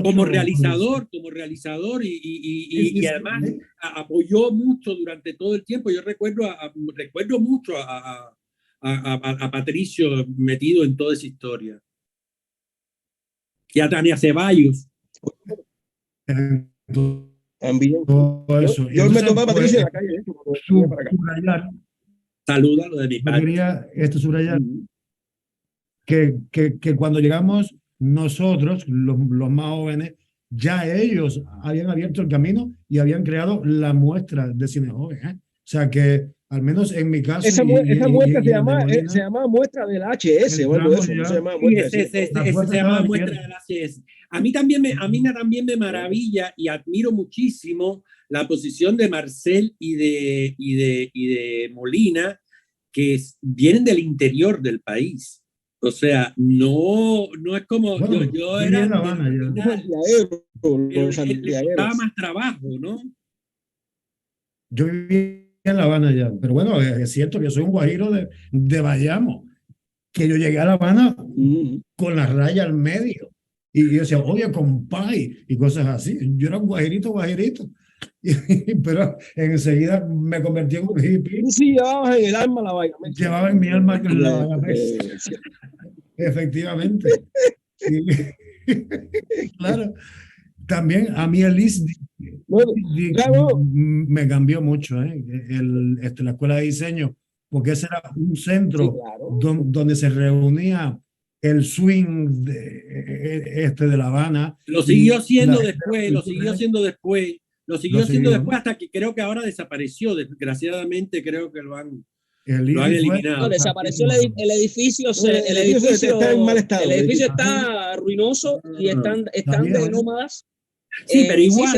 como realizador y además apoyó mucho durante todo el tiempo. Yo recuerdo mucho a Patricio metido en toda esa historia. Y a Tania Ceballos. También. Yo me tomé a Patricio en la calle. Salúdalo de mi parte. Quería subrayar que cuando llegamos nosotros, los más jóvenes, ya ellos habían abierto el camino y habían creado la muestra de cine joven. O sea que, al menos en mi caso... Esa muestra se llama muestra del HS, o algo de eso. Se llama muestra del HS. A mí también me maravilla y admiro muchísimo la posición de Marcel y de Molina, que vienen del interior del país. O sea, no es como yo era en La Habana, estaba más trabajo, ¿no? Yo viví en La Habana ya, pero bueno, es cierto que yo soy un guajiro de Bayamo, que yo llegué a La Habana con la raya al medio. Y yo decía, oye, compay, y cosas así. Yo era un guajirito. Pero enseguida me convertí en un hippie. Sí, llevabas en el alma la vaina. Llevaba en mi alma la vaina. Efectivamente. Claro. También a mí me cambió mucho, la escuela de diseño, porque ese era un centro donde se reunía el swing de La Habana. Lo siguió siendo después hasta que creo que ahora desapareció. Desgraciadamente creo que lo han eliminado. No, desapareció el edificio. El edificio está en mal estado. El edificio está ruinoso y están de nómadas. Sí, pero igual.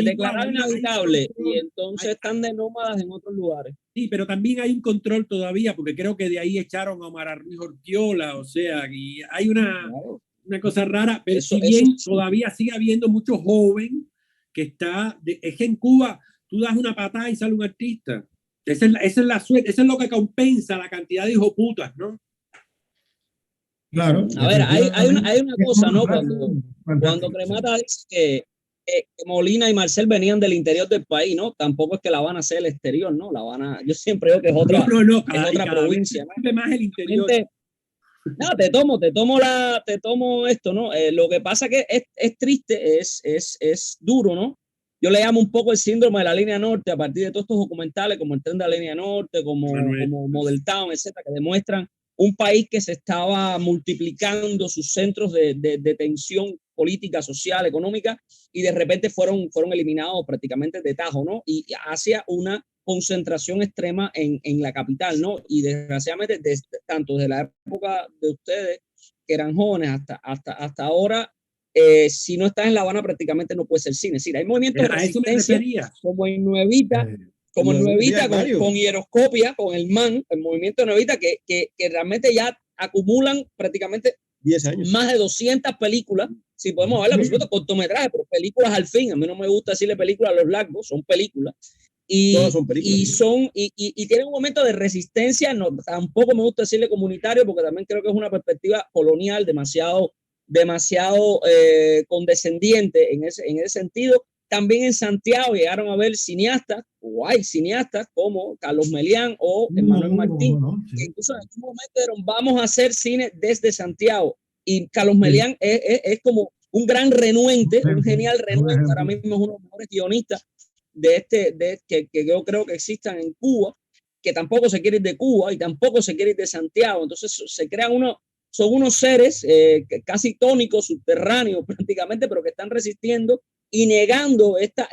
Declarado inhabitable y entonces están de nómadas en otros lugares. Sí, pero también hay un control todavía, porque creo que de ahí echaron a Omar Ruiz Ortiola, o sea, y hay una cosa rara, pero si bien todavía sigue habiendo mucho joven que es que en Cuba tú das una patada y sale un artista. Esa es la suerte, eso es lo que compensa la cantidad de hijoputas, ¿no? Claro. A ver, hay una cosa, ¿no? Cuando Cremata dice Molina y Marcel venían del interior del país, ¿no? Tampoco es que La Habana sea el exterior, ¿no? La Habana, yo siempre digo que es otra, es otra provincia. ¿No? Más el interior. No, te tomo esto, ¿no? Lo que pasa que es triste, es duro, ¿no? Yo le llamo un poco el síndrome de la línea norte a partir de todos estos documentales como el tren de la línea norte, como Model Town, etcétera, que demuestran un país que se estaba multiplicando sus centros de tensión política, social, económica, y de repente fueron eliminados prácticamente de tajo, ¿no? Y hacia una concentración extrema en la capital, ¿no? Y desgraciadamente, tanto desde la época de ustedes, que eran jóvenes, hasta ahora, si no estás en La Habana, prácticamente no puede ser cine. Es decir, hay movimientos de resistencia como en Nuevita, con Hieroscopia, con el MAN, el movimiento de Nuevita, que realmente ya acumulan prácticamente 10 años. Más de 200 películas, si podemos verlas, por supuesto, cortometrajes, pero películas al fin. A mí no me gusta decirle películas a los largos, son películas. Todas son películas. Y tienen un momento de resistencia, no, tampoco me gusta decirle comunitario, porque también creo que es una perspectiva colonial demasiado condescendiente en ese sentido. También en Santiago llegaron a ver cineastas, o hay cineastas como Carlos Melián o Emmanuel Martín, que incluso en algún momento dijeron, vamos a hacer cine desde Santiago. Y Carlos Melián es como un gran renuente, un genial renuente, ahora mismo es uno de los mejores guionistas que yo creo que existan en Cuba, que tampoco se quiere ir de Cuba y tampoco se quiere ir de Santiago. Entonces se crean son unos seres casi tónicos, subterráneos prácticamente, pero que están resistiendo y negando esta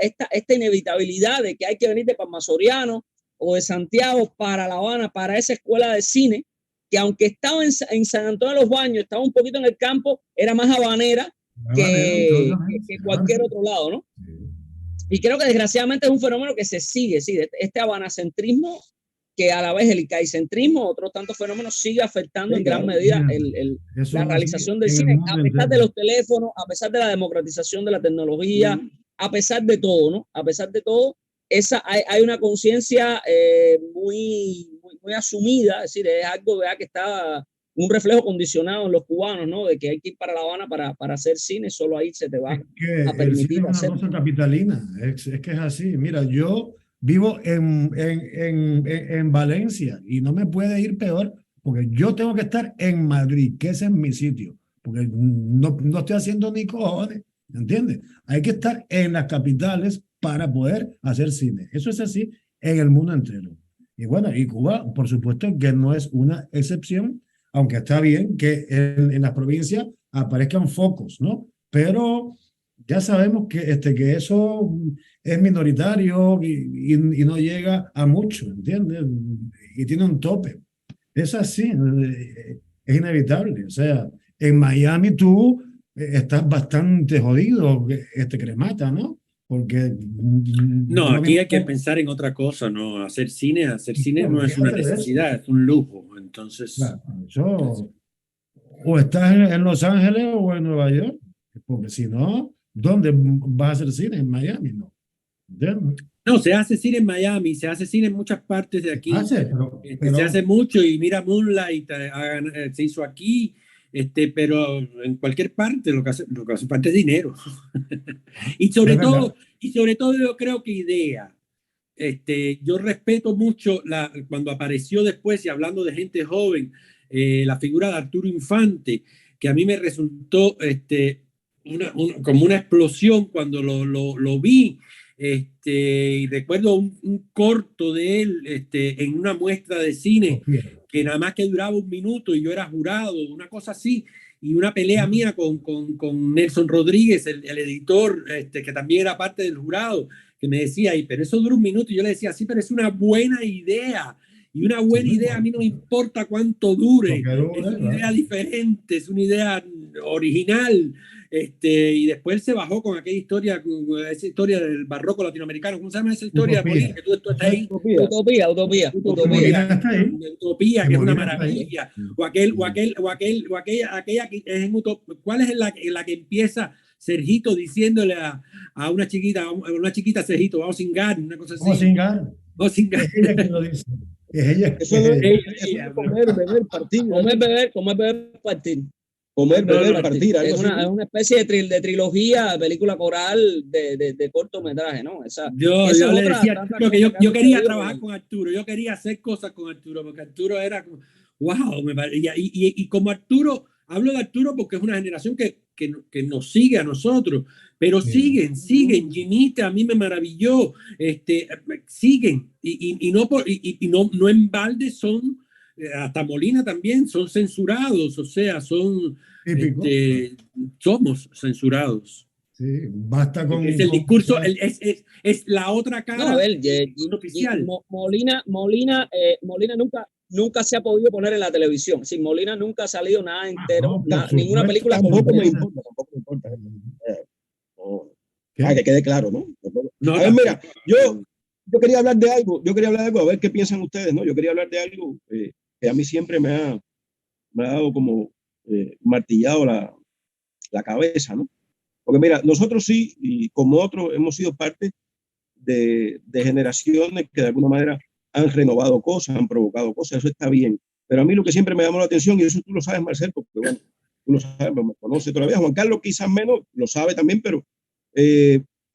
inevitabilidad de que hay que venir de Palma Soriano o de Santiago para La Habana, para esa escuela de cine, que aunque estaba en San Antonio de los Baños, estaba un poquito en el campo, era más habanera que cualquier otro lado, ¿no? Y creo que desgraciadamente es un fenómeno que se sigue, ¿sí? Este habanacentrismo, que a la vez el icaicentrismo, otros tantos fenómenos, sigue afectando en gran medida la realización del cine, a pesar de los teléfonos, a pesar de la democratización de la tecnología, a pesar de todo, ¿no? A pesar de todo, hay una conciencia muy asumida, es decir, es algo que está un reflejo condicionado en los cubanos, ¿no? De que hay que ir para La Habana para hacer cine, solo ahí se te va a permitir el cine es una cosa capitalina, es que es así. Mira, yo vivo en Valencia y no me puede ir peor porque yo tengo que estar en Madrid, que ese es mi sitio, porque no estoy haciendo ni cojones, ¿entiendes? Hay que estar en las capitales para poder hacer cine. Eso es así en el mundo entero. Y bueno, y Cuba, por supuesto que no es una excepción, aunque está bien que en las provincias aparezcan focos, ¿no? Pero ya sabemos que eso es minoritario y no llega a mucho, ¿entiendes? Y tiene un tope. Es así, es inevitable. O sea, en Miami tú estás bastante jodido, cremata, ¿no? Porque... No, aquí hay que pensar en otra cosa, ¿no? Hacer cine no es una necesidad, es un lujo. Entonces... Claro, o estás en Los Ángeles o en Nueva York, porque si no, ¿dónde vas a hacer cine? En Miami, ¿no? ¿Entiendes? No, se hace cine en Miami, se hace cine en muchas partes de aquí. Se hace mucho y mira Moonlight, se hizo aquí, pero en cualquier parte lo que hace falta es dinero. y sobre todo yo creo que idea. Yo respeto mucho cuando apareció después, y hablando de gente joven, la figura de Arturo Infante, que a mí me resultó como una explosión cuando lo vi. Y recuerdo un corto de él en una muestra de cine que nada más que duraba 1 minuto y yo era jurado, una cosa así, y una pelea mía con Nelson Rodríguez, el editor, que también era parte del jurado, que me decía, pero eso dura 1 minuto, y yo le decía, sí, pero es una buena idea, y una buena idea a mí no me importa cuánto dure, es una idea diferente, es una idea original. Y después se bajó con aquella historia, esa historia del barroco latinoamericano. ¿Cómo se llama esa historia? Utopía. Que tú estás ahí. Utopía, que es una maravilla. Aquella que es en Utopía. ¿Cuál es la que empieza Sergito diciéndole a una chiquita, Sergito, vamos a cingar, una cosa así? Vamos a cingar. Es ella que lo dice. Es ella. Comer, beber, partir. comer, beber, partir. Es una especie de trilogía, de película coral de cortometraje, ¿no? Yo le decía que yo quería trabajar con Arturo, yo quería hacer cosas con Arturo, porque Arturo era como, wow, y como Arturo, hablo de Arturo porque es una generación que nos sigue a nosotros, pero siguen, Ginita a mí me maravilló, siguen, y no en balde son, hasta Molina también, son censurados, o sea, somos censurados. Sí, basta con... Es el discurso, es la otra cara. No, a ver, oficial. Molina nunca se ha podido poner en la televisión. Sin Molina nunca ha salido nada entero, ninguna película. Tampoco me importa. Que quede claro, ¿no? A ver, mira, yo quería hablar de algo, a ver qué piensan ustedes, ¿no? Yo quería hablar de algo que a mí siempre me ha dado como martillado la cabeza, ¿no? Porque mira, nosotros sí, y como otros, hemos sido parte de generaciones que de alguna manera han renovado cosas, han provocado cosas, eso está bien. Pero a mí lo que siempre me llamó la atención, y eso tú lo sabes, Marcel, porque bueno, tú lo sabes, me conoces todavía, Juan Carlos quizás menos, lo sabe también, pero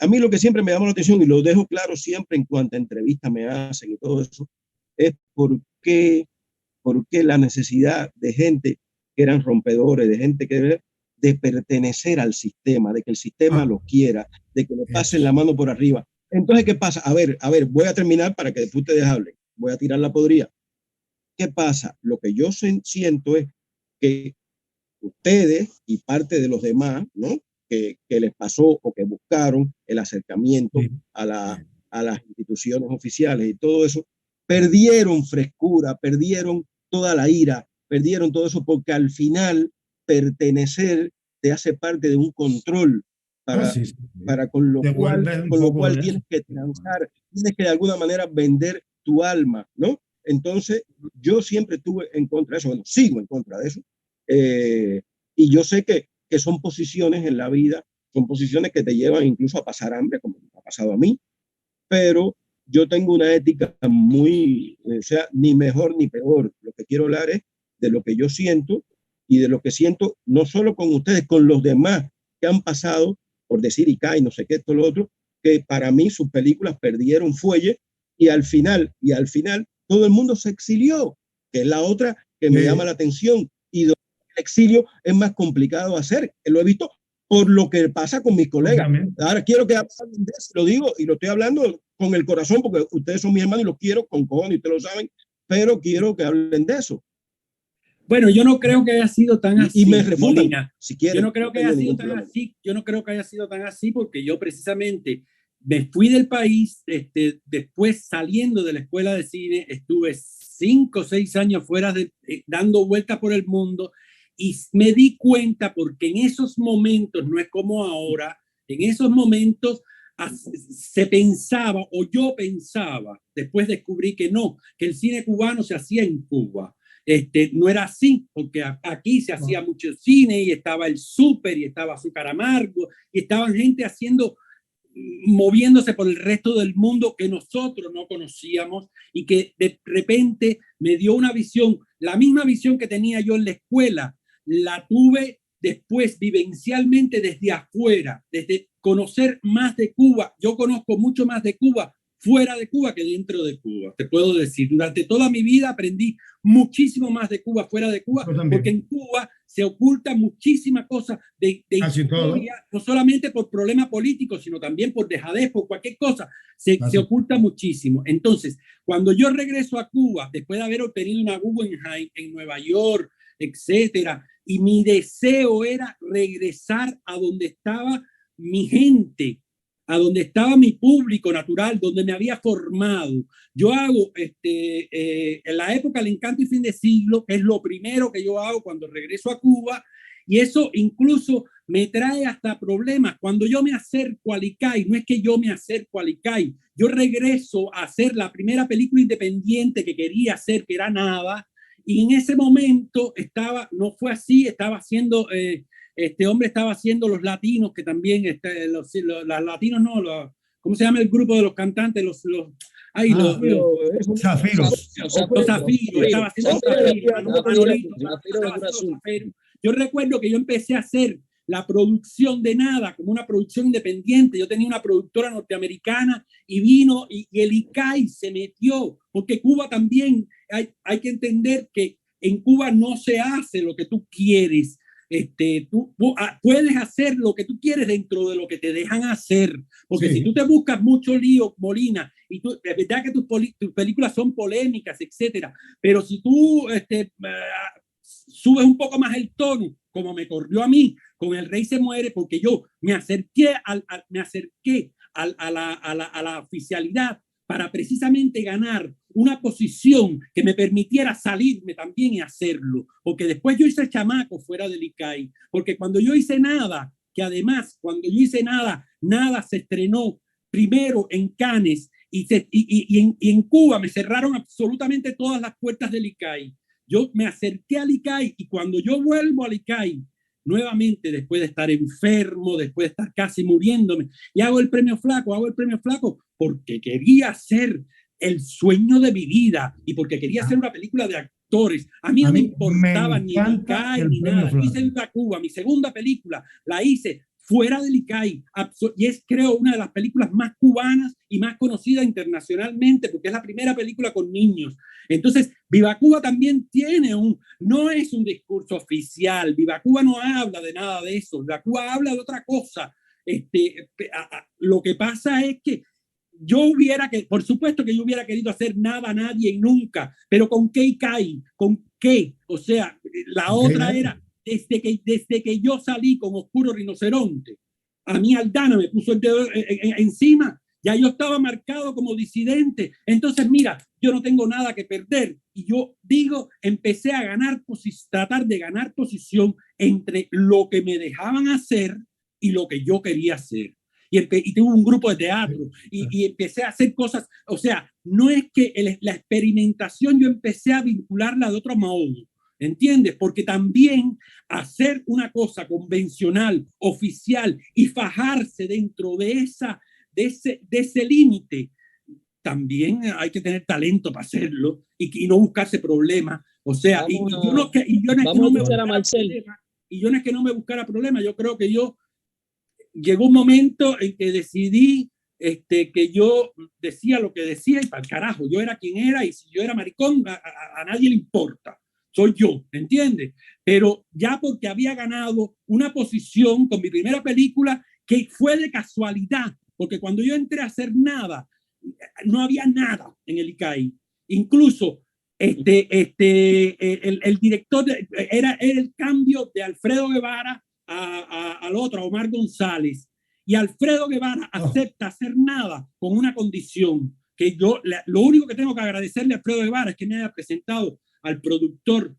a mí lo que siempre me llamó la atención, y lo dejo claro siempre en cuanto a entrevistas me hacen y todo eso, es por qué la necesidad de gente que eran rompedores, de gente que de pertenecer al sistema, de que el sistema lo quiera, de que le pasen la mano por arriba. Entonces, ¿qué pasa? A ver, voy a terminar para que después ustedes hablen. Voy a tirar la podrida. ¿Qué pasa? Lo que yo siento es que ustedes y parte de los demás, ¿no? Que les pasó o que buscaron el acercamiento a las instituciones oficiales y todo eso, perdieron frescura, perdieron toda la ira, perdieron todo eso porque al final pertenecer te hace parte de un control para con lo cual tienes que transar, tienes que de alguna manera vender tu alma, ¿no? Entonces, yo siempre estuve en contra de eso, bueno, sigo en contra de eso, y yo sé que son posiciones en la vida, son posiciones que te llevan incluso a pasar hambre, como me ha pasado a mí, pero yo tengo una ética muy, o sea, ni mejor ni peor. Lo que quiero hablar es de lo que yo siento y de lo que siento no solo con ustedes, con los demás que han pasado, por decir y no sé qué, esto, lo otro, que para mí sus películas perdieron fuelle y al final todo el mundo se exilió, que es la otra que me llama la atención. Y el exilio es más complicado hacer, lo he visto por lo que pasa con mis colegas. Ahora quiero que hablen de eso, lo digo y lo estoy hablando con el corazón porque ustedes son mis hermanos y los quiero con cojones y ustedes lo saben, pero quiero que hablen de eso. Bueno, yo no creo que haya sido tan así. Y me refutan, si quieren. Yo no creo que haya sido tan así. Yo no creo que haya sido tan así porque yo precisamente me fui del país, después saliendo de la escuela de cine, estuve 5 o 6 años fuera dando vueltas por el mundo y me di cuenta porque en esos momentos, no es como ahora, en esos momentos se pensaba, o yo pensaba, después descubrí que no, que el cine cubano se hacía en Cuba. No era así, porque aquí se hacía mucho cine y estaba el Súper y estaba Azúcar Amargo y estaban gente moviéndose por el resto del mundo que nosotros no conocíamos y que de repente me dio una visión, la misma visión que tenía yo en la escuela, la tuve después vivencialmente desde afuera, desde conocer más de Cuba. Yo conozco mucho más de Cuba fuera de Cuba que dentro de Cuba. Te puedo decir, durante toda mi vida aprendí muchísimo más de Cuba fuera de Cuba, porque en Cuba se oculta muchísimas cosas de historia, no solamente por problemas políticos, sino también por dejadez, por cualquier cosa, se oculta muchísimo. Entonces, cuando yo regreso a Cuba, después de haber obtenido una Guggenheim en Nueva York, etcétera, y mi deseo era regresar a donde estaba mi gente, a donde estaba mi público natural, donde me había formado. Yo hago, en la época del Encanto y Fin de Siglo, es lo primero que yo hago cuando regreso a Cuba, y eso incluso me trae hasta problemas. Cuando yo me acerco al ICAI, no es que yo me acerco al ICAI, yo regreso a hacer la primera película independiente que quería hacer, que era Nada, y en ese momento no fue así, estaba haciendo... este hombre estaba haciendo Los Latinos, que también, los latinos no, ¿cómo se llama el grupo de los cantantes? Los Zafiros. Los Zafiros, estaba haciendo Zafiros. Yo recuerdo que yo empecé a hacer la producción de Nada como una producción independiente. Yo tenía una productora norteamericana y vino y el ICAI se metió, porque Cuba también, hay que entender que en Cuba no se hace lo que tú quieres. Tú puedes hacer lo que tú quieres dentro de lo que te dejan hacer, porque si tú te buscas mucho lío, Molina, y tú, es verdad que tus películas son polémicas, etcétera, pero si tú subes un poco más el tono, como me corrió a mí con El Rey se muere, porque yo me acerqué a la oficialidad para precisamente ganar una posición que me permitiera salirme también y hacerlo. Porque después yo hice Chamaco fuera del ICAI. Porque cuando yo hice Nada, que además cuando yo hice Nada se estrenó primero en Cannes y en Cuba me cerraron absolutamente todas las puertas del ICAI. Yo me acerqué al ICAI y cuando yo vuelvo al ICAI, nuevamente después de estar enfermo, después de estar casi muriéndome, y hago el premio Flaco porque quería hacer el sueño de mi vida y porque quería hacer una película de actores. A mí no me importaba ni el ICAI ni nada. Yo hice Viva Cuba, mi segunda película, la hice fuera del ICAI y es, creo, una de las películas más cubanas y más conocida internacionalmente porque es la primera película con niños. Entonces, Viva Cuba también tiene no es un discurso oficial. Viva Cuba no habla de nada de eso. Viva Cuba habla de otra cosa. Lo que pasa es que por supuesto que yo hubiera querido hacer Nada, Nadie y Nunca, pero ¿con qué ICAI? ¿Con qué? O sea, la otra era, desde que yo salí con Oscuro Rinoceronte, a mí Aldana me puso el dedo encima, ya yo estaba marcado como disidente. Entonces, mira, yo no tengo nada que perder. Y yo empecé a tratar de ganar posición entre lo que me dejaban hacer y lo que yo quería hacer. Y tuve un grupo de teatro y empecé a hacer cosas. O sea, no es que la experimentación yo empecé a vincularla de otro modo, ¿entiendes? Porque también hacer una cosa convencional, oficial y fajarse dentro de ese límite, también hay que tener talento para hacerlo y no buscarse problemas. O sea, yo no es que no me buscara problemas, yo creo que llegó un momento en que decidí que yo decía lo que decía y para el carajo, yo era quien era y si yo era maricón, a nadie le importa, soy yo, ¿entiendes? Pero ya porque había ganado una posición con mi primera película que fue de casualidad, porque cuando yo entré a hacer Nada, no había nada en el ICAI, incluso el director era el cambio de Alfredo Guevara al otro, a Omar González. Y Alfredo Guevara acepta hacer Nada con una condición, que lo único que tengo que agradecerle a Alfredo Guevara es que me haya presentado al productor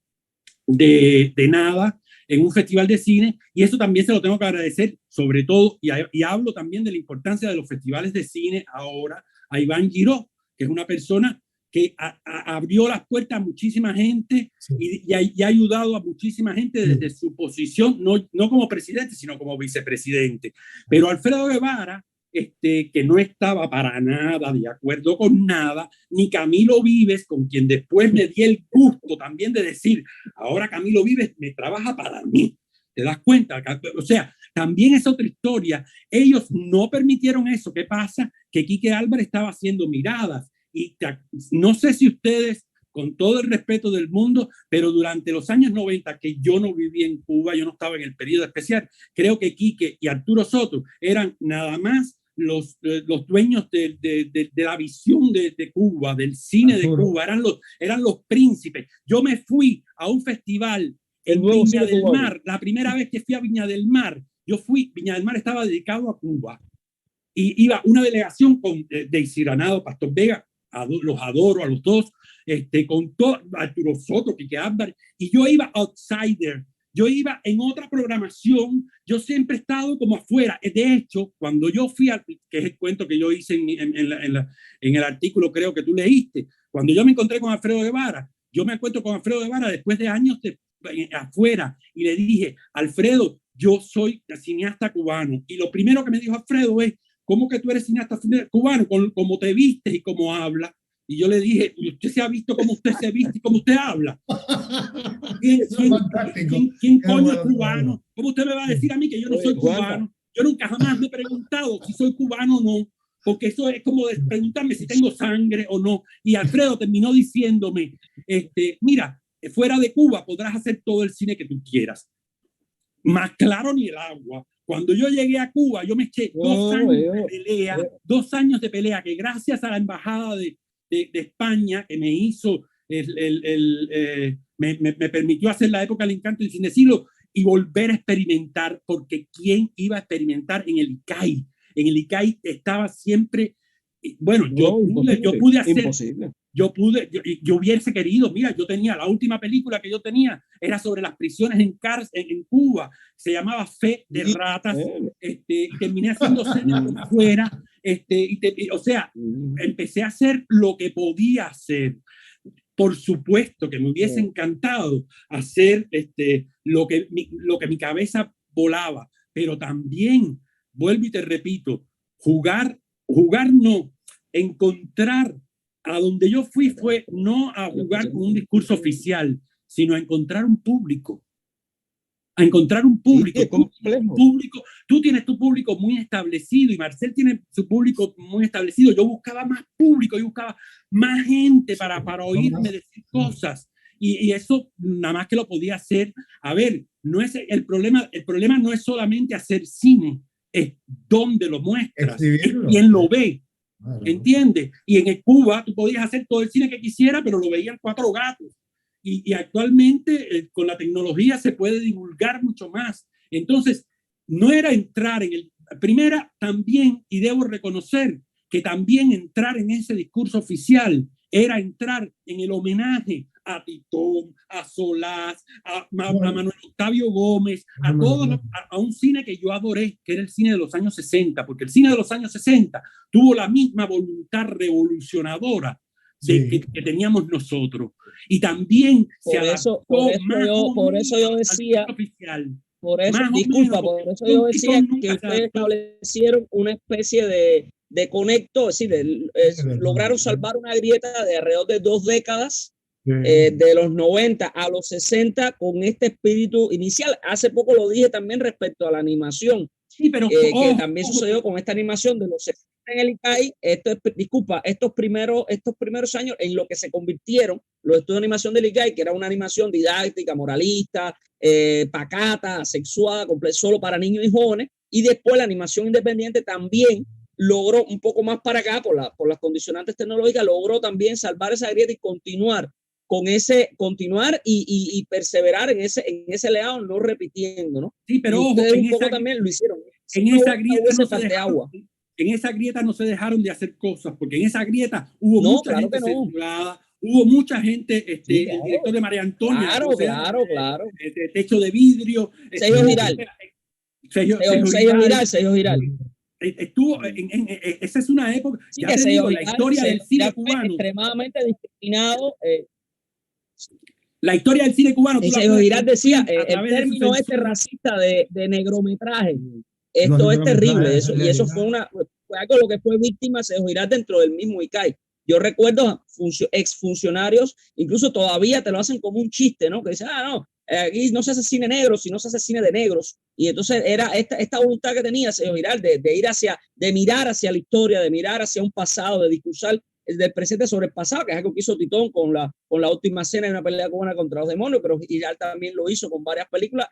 de Nada en un festival de cine, y eso también se lo tengo que agradecer, sobre todo, y hablo también de la importancia de los festivales de cine ahora, a Iván Giró, que es una persona que abrió las puertas a muchísima gente y ha ayudado a muchísima gente desde su posición, no como presidente, sino como vicepresidente. Pero Alfredo Guevara, que no estaba para nada de acuerdo con nada, ni Camilo Vives, con quien después me di el gusto también de decir, ahora Camilo Vives me trabaja para mí. ¿Te das cuenta? O sea, también es otra historia. Ellos no permitieron eso. ¿Qué pasa? Que Quique Álvarez estaba haciendo miradas. Y no sé si ustedes, con todo el respeto del mundo, pero durante los años 90, que yo no viví en Cuba, yo no estaba en el periodo especial, creo que Quique y Arturo Soto eran nada más los dueños de la visión de Cuba, del cine de Cuba, eran los príncipes. Yo me fui a un festival en Viña del Mar, la primera vez que fui a Viña del Mar, Viña del Mar estaba dedicado a Cuba. Y iba una delegación con Deisy Granado, Pastor Vega, los adoro a los dos, con todo, Arturo Soto, Quique Álvarez, y yo iba outsider, yo iba en otra programación, yo siempre he estado como afuera. De hecho, cuando yo fui, que es el cuento que yo hice en el artículo, creo que tú leíste, cuando yo me encontré con Alfredo Guevara, yo me encuentro con Alfredo Guevara después de años afuera, y le dije, Alfredo, yo soy cineasta cubano, y lo primero que me dijo Alfredo es, ¿cómo que tú eres cineasta cubano? Como te vistes y cómo hablas. Y yo le dije, ¿y usted se ha visto cómo usted se viste y cómo usted habla? ¿Quién coño es cubano? ¿Cómo usted me va a decir a mí que yo no soy cubano? Yo nunca jamás me he preguntado si soy cubano o no, porque eso es como preguntarme si tengo sangre o no. Y Alfredo terminó diciéndome, mira, fuera de Cuba podrás hacer todo el cine que tú quieras. Más claro ni el agua. Cuando yo llegué a Cuba, yo me eché 2 años de pelea, que gracias a la embajada de España, que me hizo, me permitió hacer la época del encanto del cine siglo y volver a experimentar, porque ¿quién iba a experimentar en el ICAI? En el ICAI estaba siempre, bueno, yo pude hacer, imposible. Yo hubiese querido, mira, yo tenía, la última película que yo tenía era sobre las prisiones en Cuba, se llamaba Fe de Ratas, y terminé haciendo escenas por fuera, o sea, empecé a hacer lo que podía hacer. Por supuesto que me hubiese encantado hacer lo que mi cabeza volaba, pero también, vuelvo y te repito, jugar no, encontrar. A donde yo fue no a jugar con un discurso oficial, sino a encontrar un público. A encontrar un público. Tú tienes tu público muy establecido y Marcel tiene su público muy establecido. Yo buscaba más público, yo buscaba más gente para oírme decir cosas. Y eso nada más que lo podía hacer. A ver, no es el problema no es solamente hacer cine, es dónde lo muestras, es quién lo ve. ¿Entiendes? Y en Cuba tú podías hacer todo el cine que quisieras, pero lo veían 4 gatos. Y actualmente con la tecnología se puede divulgar mucho más. Entonces, no era entrar en el... Primera, también, y debo reconocer que también entrar en ese discurso oficial era entrar en el homenaje a Titón, a Solás, a Manuel Octavio Gómez, a un cine que yo adoré, que era el cine de los años 60, porque el cine de los años 60 tuvo la misma voluntad revolucionadora que teníamos nosotros. Y también por eso yo decía, por eso yo decía que ustedes establecieron una especie de conecto, es decir, lograron salvar una grieta de alrededor de 2 décadas, de los 90 a los 60, con este espíritu inicial. Hace poco lo dije también respecto a la animación, pero, que también sucedió con esta animación de los 60 en el ICAI. Estos primeros años en lo que se convirtieron los estudios de animación del ICAI, que era una animación didáctica, moralista, pacata, sexuada, solo para niños y jóvenes, y después la animación independiente también logró un poco más para acá, por las condicionantes tecnológicas, logró también salvar esa grieta y continuar y perseverar en ese legado, no repitiendo, ¿no? Sí, pero ojo, un poco también lo hicieron. En esa grieta no se dejaron, en esa grieta no se dejaron de hacer cosas, porque en esa grieta hubo mucha gente censurada, hubo mucha gente, el director de María Antonia, claro. Techo de Vidrio, Sello Giral. Estuvo esa es una época, sí, ya te digo, la historia del cine cubano extremadamente discriminado. La historia del cine cubano. Sello Giral decía, el término racista de negrometraje, esto es terrible, y eso fue algo lo que fue víctima Sello Giral dentro del mismo ICAI. Yo recuerdo exfuncionarios, incluso todavía te lo hacen como un chiste, ¿no? Que dicen, no, aquí no se hace cine negro, sino se hace cine de negros. Y entonces era esta voluntad que tenía Sello Giral de mirar hacia la historia, de mirar hacia un pasado, de discursar del presente sobre el pasado, que es algo que hizo Titón con la última escena de una pelea cubana contra los demonios, pero Giral también lo hizo con varias películas.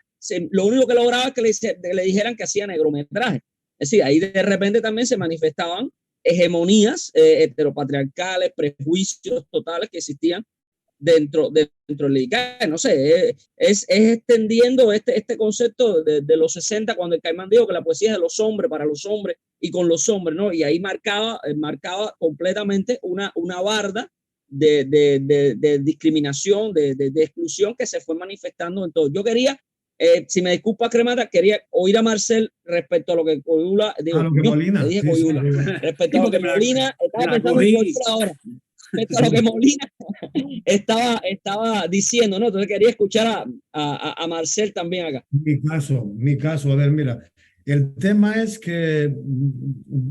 Lo único que lograba es que le dijeran que hacía negrometraje. Es decir, ahí de repente también se manifestaban hegemonías heteropatriarcales, prejuicios totales que existían dentro del ICAI. No sé, es extendiendo este concepto de los 60, cuando el Caimán dijo que la poesía es de los hombres, para los hombres y con los hombres, ¿no? Y ahí marcaba completamente una barda de discriminación, de exclusión que se fue manifestando en todo. Yo quería, si me disculpa Cremata, quería oír a Marcel respecto a lo que Coyula, Molina. Le dije Coyula, respecto a lo que Molina, estaba pensando en Coyula ahora. Respecto a lo que Molina estaba diciendo, ¿no? Entonces quería escuchar a Marcel también acá. Mi caso, a ver, mira, el tema es que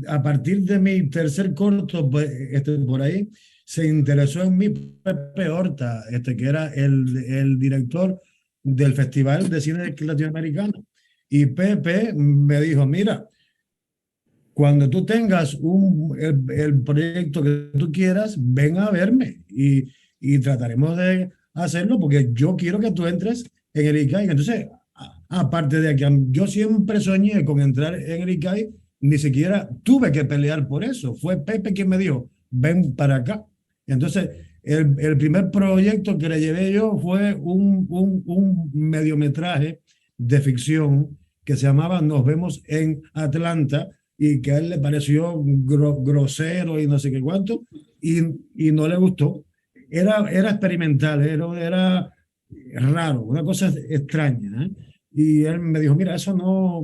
a partir de mi tercer corto, por ahí, se interesó en mí Pepe Horta, que era el director del Festival de Cine Latinoamericano. Y Pepe me dijo, mira, cuando tú tengas el proyecto que tú quieras, ven a verme y trataremos de hacerlo porque yo quiero que tú entres en el ICAI. Entonces, aparte de que yo siempre soñé con entrar en el ICAI, ni siquiera tuve que pelear por eso. Fue Pepe quien me dijo, ven para acá. Entonces, el primer proyecto que le llevé yo fue un mediometraje de ficción que se llamaba Nos vemos en Atlanta, y que a él le pareció grosero y no sé qué cuánto, y no le gustó. Era experimental, era raro, una cosa extraña, ¿eh? Y él me dijo, mira, eso no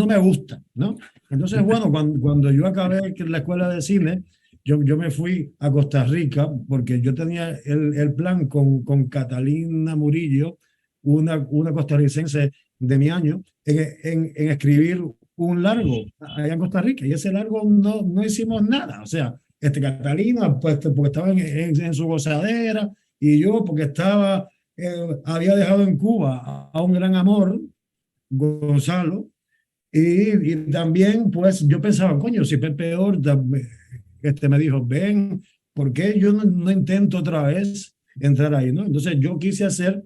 me gusta, ¿no? Entonces, bueno, cuando yo acabé la escuela de cine, yo me fui a Costa Rica porque yo tenía el plan con Catalina Murillo, una costarricense de mi año, en escribir un largo allá en Costa Rica. Y ese largo no hicimos nada. O sea, Catalina, pues, porque estaba en su gozadera, y yo porque había dejado en Cuba a un gran amor, Gonzalo, y también, pues, yo pensaba, coño, si Pepe Horta me dijo, ven, ¿por qué yo no intento otra vez entrar ahí, ¿no? Entonces yo quise hacer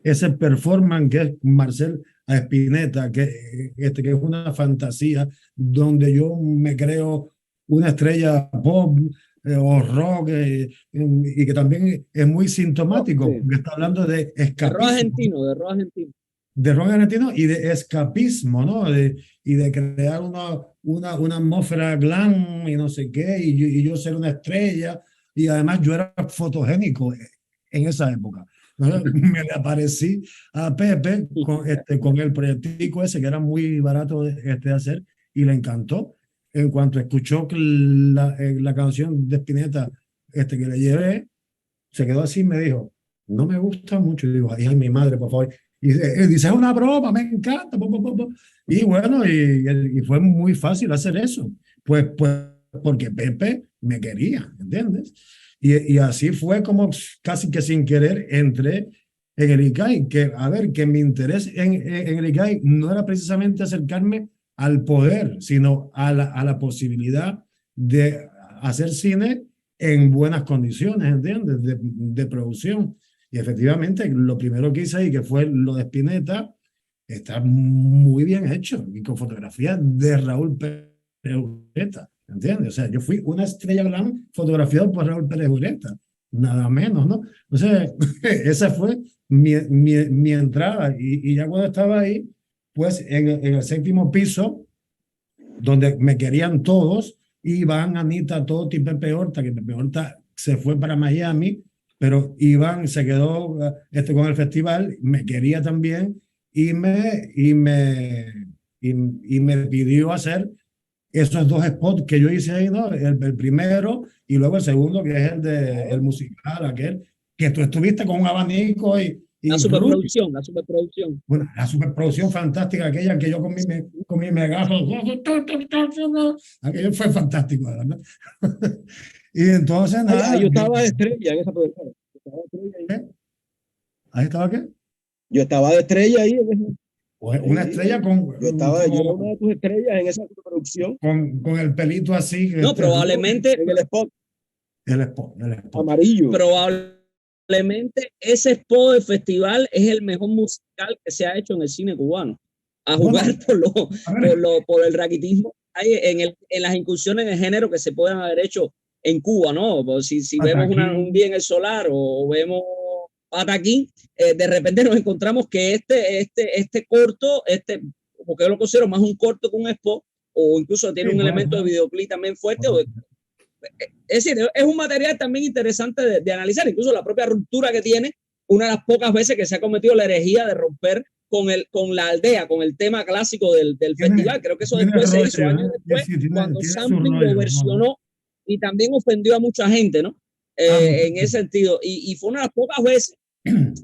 ese performance que es Marcel a Spinetta, que es una fantasía donde yo me creo una estrella pop o rock, y que también es muy sintomático, porque está hablando de escapismo. De rock argentino. De rock argentino y de escapismo, ¿no? Y de crear una atmósfera glam y no sé qué, y yo ser una estrella, y además yo era fotogénico en esa época. Me le aparecí a Pepe con el proyectico ese que era muy barato de hacer, y le encantó. En cuanto escuchó la canción de Spinetta que le llevé, se quedó así y me dijo, no me gusta mucho. Y digo, ay, mi madre, por favor. Y dice, es una broma, me encanta. Y bueno, y fue muy fácil hacer eso. Pues porque Pepe me quería, ¿entiendes? Y así fue como casi que sin querer entré en el ICAI, que mi interés en el ICAI no era precisamente acercarme al poder, sino a la posibilidad de hacer cine en buenas condiciones, ¿entiendes? De producción. Y efectivamente, lo primero que hice ahí, que fue lo de Spinetta, está muy bien hecho, y con fotografía de Raúl Pérez Ureta. ¿Entiendes? O sea, yo fui una estrella glam fotografiado por Raúl Pérez Ureta, nada menos, ¿no? O sea, esa fue mi entrada. Y ya cuando estaba ahí, pues en el 7º piso, donde me querían todos, Iván, Anita, Toti, Pepe Horta, que Pepe Horta se fue para Miami, pero Iván se quedó con el festival, me quería también, y me pidió hacer esos 2 spots que yo hice ahí, ¿no? El primero y luego el segundo, que es el musical, aquel, que tú estuviste con un abanico y la superproducción. Bueno, la superproducción fantástica, aquella que yo con mi megáfono, aquello fue fantástico, ¿verdad? Y entonces, nada. Yo estaba de estrella en esa producción. ¿Ahí estaba qué? Yo estaba de estrella ahí. Una estrella yo era una de tus estrellas en esa producción. Con el pelito así. No, probablemente. En el spot. El spot. Amarillo. Probablemente ese spot de festival es el mejor musical que se ha hecho en el cine cubano. A jugar por el raquitismo hay en las incursiones de género que se puedan haber hecho en Cuba, ¿no? Pues si vemos un día en el solar o vemos Pataquín, de repente nos encontramos que este corto, porque yo lo considero más un corto que un spot, o incluso tiene un elemento de videoclip también fuerte. Es decir, es un material también interesante de analizar, incluso la propia ruptura que tiene, una de las pocas veces que se ha cometido la herejía de romper con la aldea, con el tema clásico del festival. Creo que eso después se hizo años después, cuando Sampling lo versionó y también ofendió a mucha gente, ¿no? En ese sentido. Y fue una de las pocas veces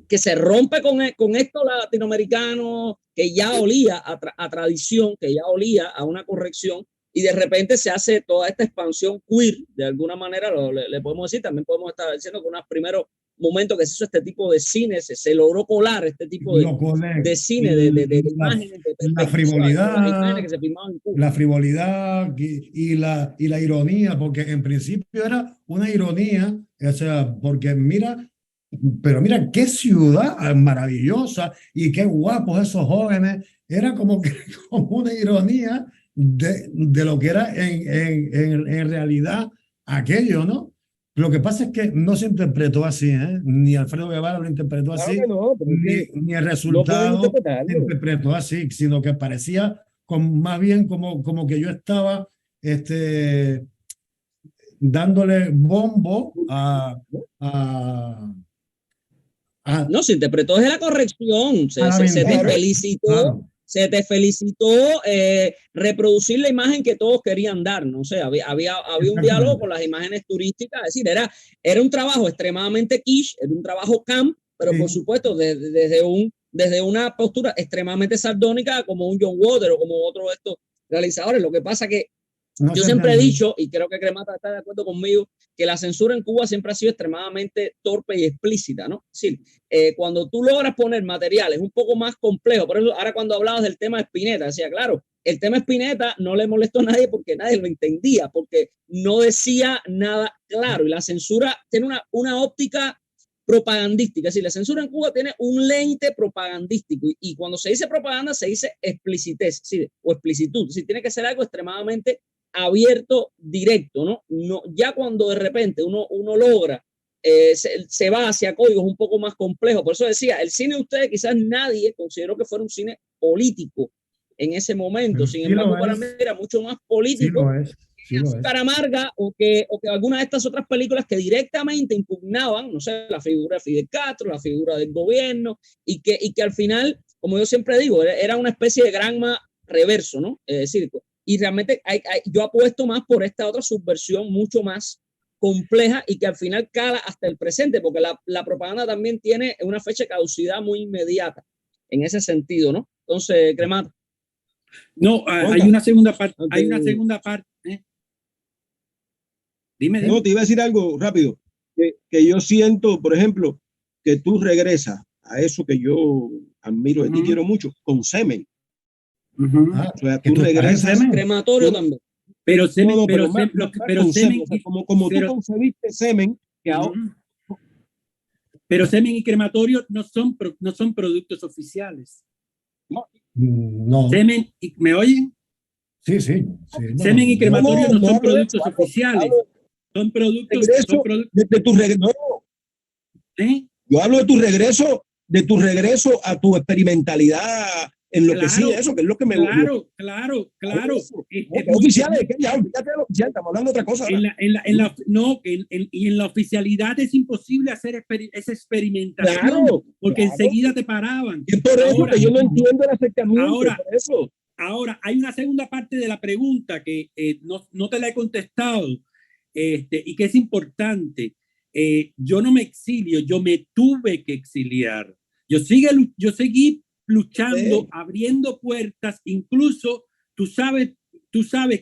que se rompe con esto latinoamericano, que ya olía a tradición, que ya olía a una corrección, y de repente se hace toda esta expansión queer, de alguna manera le podemos decir, también podemos estar diciendo que unos primeros momentos que se hizo este tipo de cine, se logró colar este tipo de cine, de imágenes, la frivolidad, las imágenes que se filmaban en Cuba. La frivolidad y la ironía, porque en principio era una ironía, o sea, porque pero mira qué ciudad maravillosa y qué guapos esos jóvenes, era como una ironía de lo que era en realidad aquello, ¿no? Lo que pasa es que no se interpretó así, ¿eh? Ni Alfredo Guevara lo interpretó así, no, ni el resultado se interpretó así, sino que parecía más bien como que yo estaba dándole bombo no, se interpretó desde la corrección, se te felicitó. Claro. Se te felicitó reproducir la imagen que todos querían dar, ¿no? O sea, había un diálogo con las imágenes turísticas, es decir, era un trabajo extremadamente quiche, era un trabajo camp, pero por supuesto desde una postura extremadamente sardónica como un John Waters o como otro de estos realizadores. Lo que pasa que yo siempre he dicho, y creo que Cremata está de acuerdo conmigo, que la censura en Cuba siempre ha sido extremadamente torpe y explícita, ¿no? Es decir, cuando tú logras poner materiales un poco más complejos, por eso ahora cuando hablabas del tema de Spinetta, decía, claro, el tema Spinetta no le molestó a nadie porque nadie lo entendía, porque no decía nada claro, y la censura tiene una óptica propagandística, es decir, la censura en Cuba tiene un lente propagandístico, y cuando se dice propaganda se dice explicitez, ¿sí? O explicitud, es decir, tiene que ser algo extremadamente abierto, directo, ¿no? Ya cuando de repente uno logra, se va hacia códigos un poco más complejos. Por eso decía, el cine de ustedes quizás nadie consideró que fuera un cine político en ese momento. Sin embargo, para mí era mucho más político que Caramarga o que algunas de estas otras películas que directamente impugnaban, no sé, la figura de Fidel Castro, la figura del gobierno, y que al final, como yo siempre digo, era una especie de Granma reverso, ¿no? Es decir, y realmente yo apuesto más por esta otra subversión mucho más compleja y que al final cala hasta el presente, porque la propaganda también tiene una fecha de caducidad muy inmediata en ese sentido, ¿no? Entonces, Cremata. No, hay una segunda parte. Hay una segunda parte. Dime. No, te iba a decir algo rápido. Que yo siento, por ejemplo, que tú regresas a eso que yo admiro de ti, quiero mucho, con Semen. O sea, tú regresas crematorio también. Pero Semen, como tú concebiste Semen, que ahora. Pero Semen y crematorio no son productos oficiales. No. Semen, ¿me oyen? Sí. Semen y crematorio no son productos oficiales. Son productos. De tu regreso. Yo hablo de tu regreso a tu experimentalidad en lo que sí, eso que es lo que me gusta. Claro. Oficiales, ya olvídate de lo oficial, estamos hablando de otra cosa. Y en la oficialidad es imposible hacer esa experimentación, porque enseguida te paraban. Y por eso que yo no entiendo el acercamiento. Ahora, hay una segunda parte de la pregunta que no te la he contestado, y que es importante. Yo no me exilio, yo me tuve que exiliar. Yo seguí luchando, abriendo puertas. Incluso tú sabes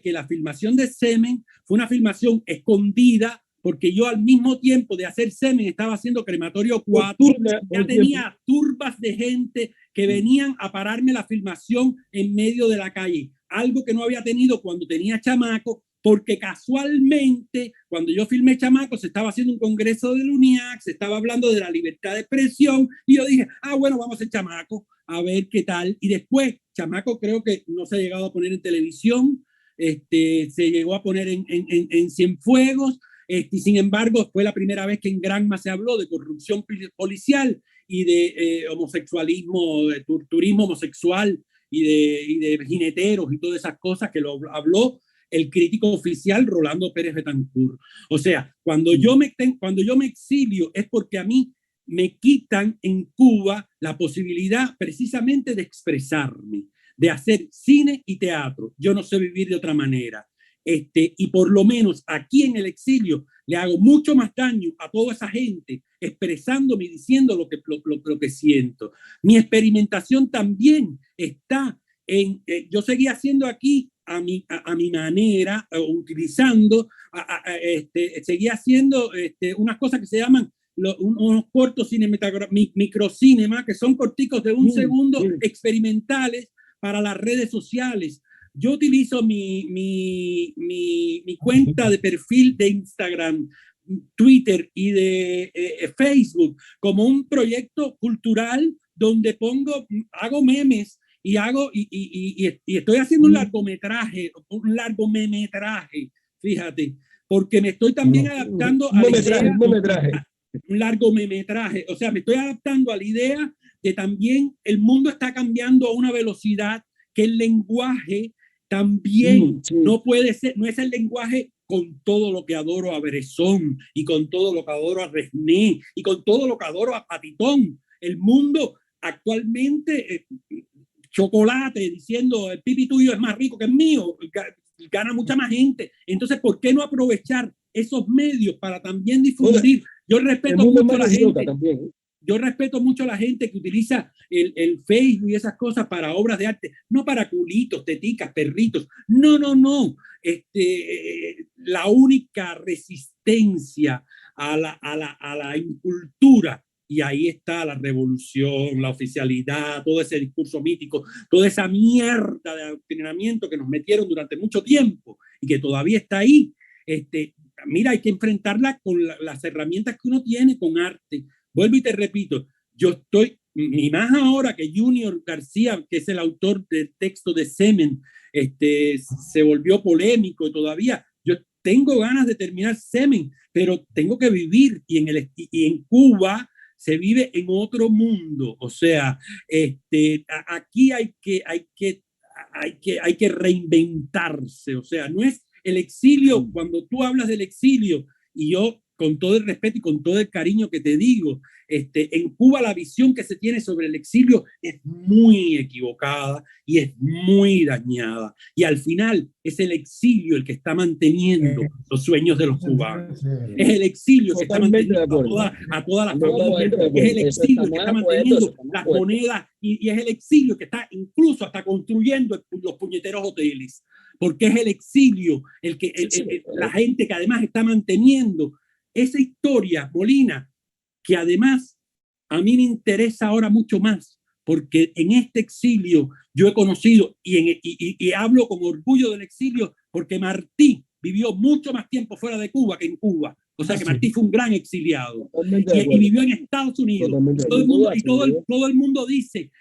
que la filmación de Semen fue una filmación escondida, porque yo al mismo tiempo de hacer Semen estaba haciendo Crematorio 4. Ya tenía turbas de gente que venían a pararme la filmación en medio de la calle, algo que no había tenido cuando tenía Chamaco, porque casualmente cuando yo filmé Chamaco se estaba haciendo un congreso del UNIAC, se estaba hablando de la libertad de expresión, y yo dije, bueno, vamos a hacer Chamaco, a ver qué tal. Y después Chamaco creo que no se ha llegado a poner en televisión, se llegó a poner en Cienfuegos, y sin embargo fue la primera vez que en Granma se habló de corrupción policial y de homosexualismo, de turismo homosexual y de jineteros y todas esas cosas que lo habló el crítico oficial Rolando Pérez Betancourt. O sea, cuando yo me exilio es porque a mí me quitan en Cuba la posibilidad precisamente de expresarme, de hacer cine y teatro. Yo no sé vivir de otra manera. Y por lo menos aquí en el exilio le hago mucho más daño a toda esa gente expresándome y diciendo lo que siento. Mi experimentación también está en... yo seguí haciendo aquí a mi manera, utilizando, seguía haciendo unas cosas que se llaman unos cortos microcinema, que son corticos de un segundo, experimentales para las redes sociales. Yo utilizo mi cuenta de perfil de Instagram, Twitter y de Facebook como un proyecto cultural donde hago memes y estoy haciendo un largometraje, fíjate, porque me estoy también adaptando a la idea, un largometraje, o sea, me estoy adaptando a la idea de también el mundo está cambiando a una velocidad que el lenguaje también no puede ser, no es el lenguaje con todo lo que adoro a Bresson y con todo lo que adoro a Resné y con todo lo que adoro a Patitón. El mundo actualmente, chocolate diciendo el pipi tuyo es más rico que el mío, gana mucha más gente. Entonces, ¿por qué no aprovechar esos medios para también difundir? Yo respeto mucho a la gente. Yo respeto mucho a la gente que utiliza el Facebook y esas cosas para obras de arte, no para culitos, teticas, perritos. No. La única resistencia a la incultura, y ahí está la revolución, la oficialidad, todo ese discurso mítico, toda esa mierda de adoctrinamiento que nos metieron durante mucho tiempo y que todavía está ahí. Mira, hay que enfrentarla con las herramientas que uno tiene con arte. Vuelvo y te repito, yo estoy, ni más ahora que Junior García, que es el autor del texto de Semen, se volvió polémico y todavía yo tengo ganas de terminar Semen, pero tengo que vivir y en Cuba se vive en otro mundo. O sea, aquí hay que reinventarse. O sea, no es el exilio, cuando tú hablas del exilio, y yo con todo el respeto y con todo el cariño que te digo, en Cuba la visión que se tiene sobre el exilio es muy equivocada y es muy dañada. Y al final es el exilio el que está manteniendo los sueños de los cubanos. Es el exilio que está manteniendo a todas las familias. Es el exilio que está manteniendo las monedas y es el exilio que está incluso hasta construyendo los puñeteros hoteles. Porque es el exilio la gente que además está manteniendo esa historia, Molina, que además a mí me interesa ahora mucho más, porque en este exilio yo he conocido y hablo con orgullo del exilio, porque Martí vivió mucho más tiempo fuera de Cuba que en Cuba. O sea que Martí fue un gran exiliado y vivió en Estados Unidos. Todo el mundo dice,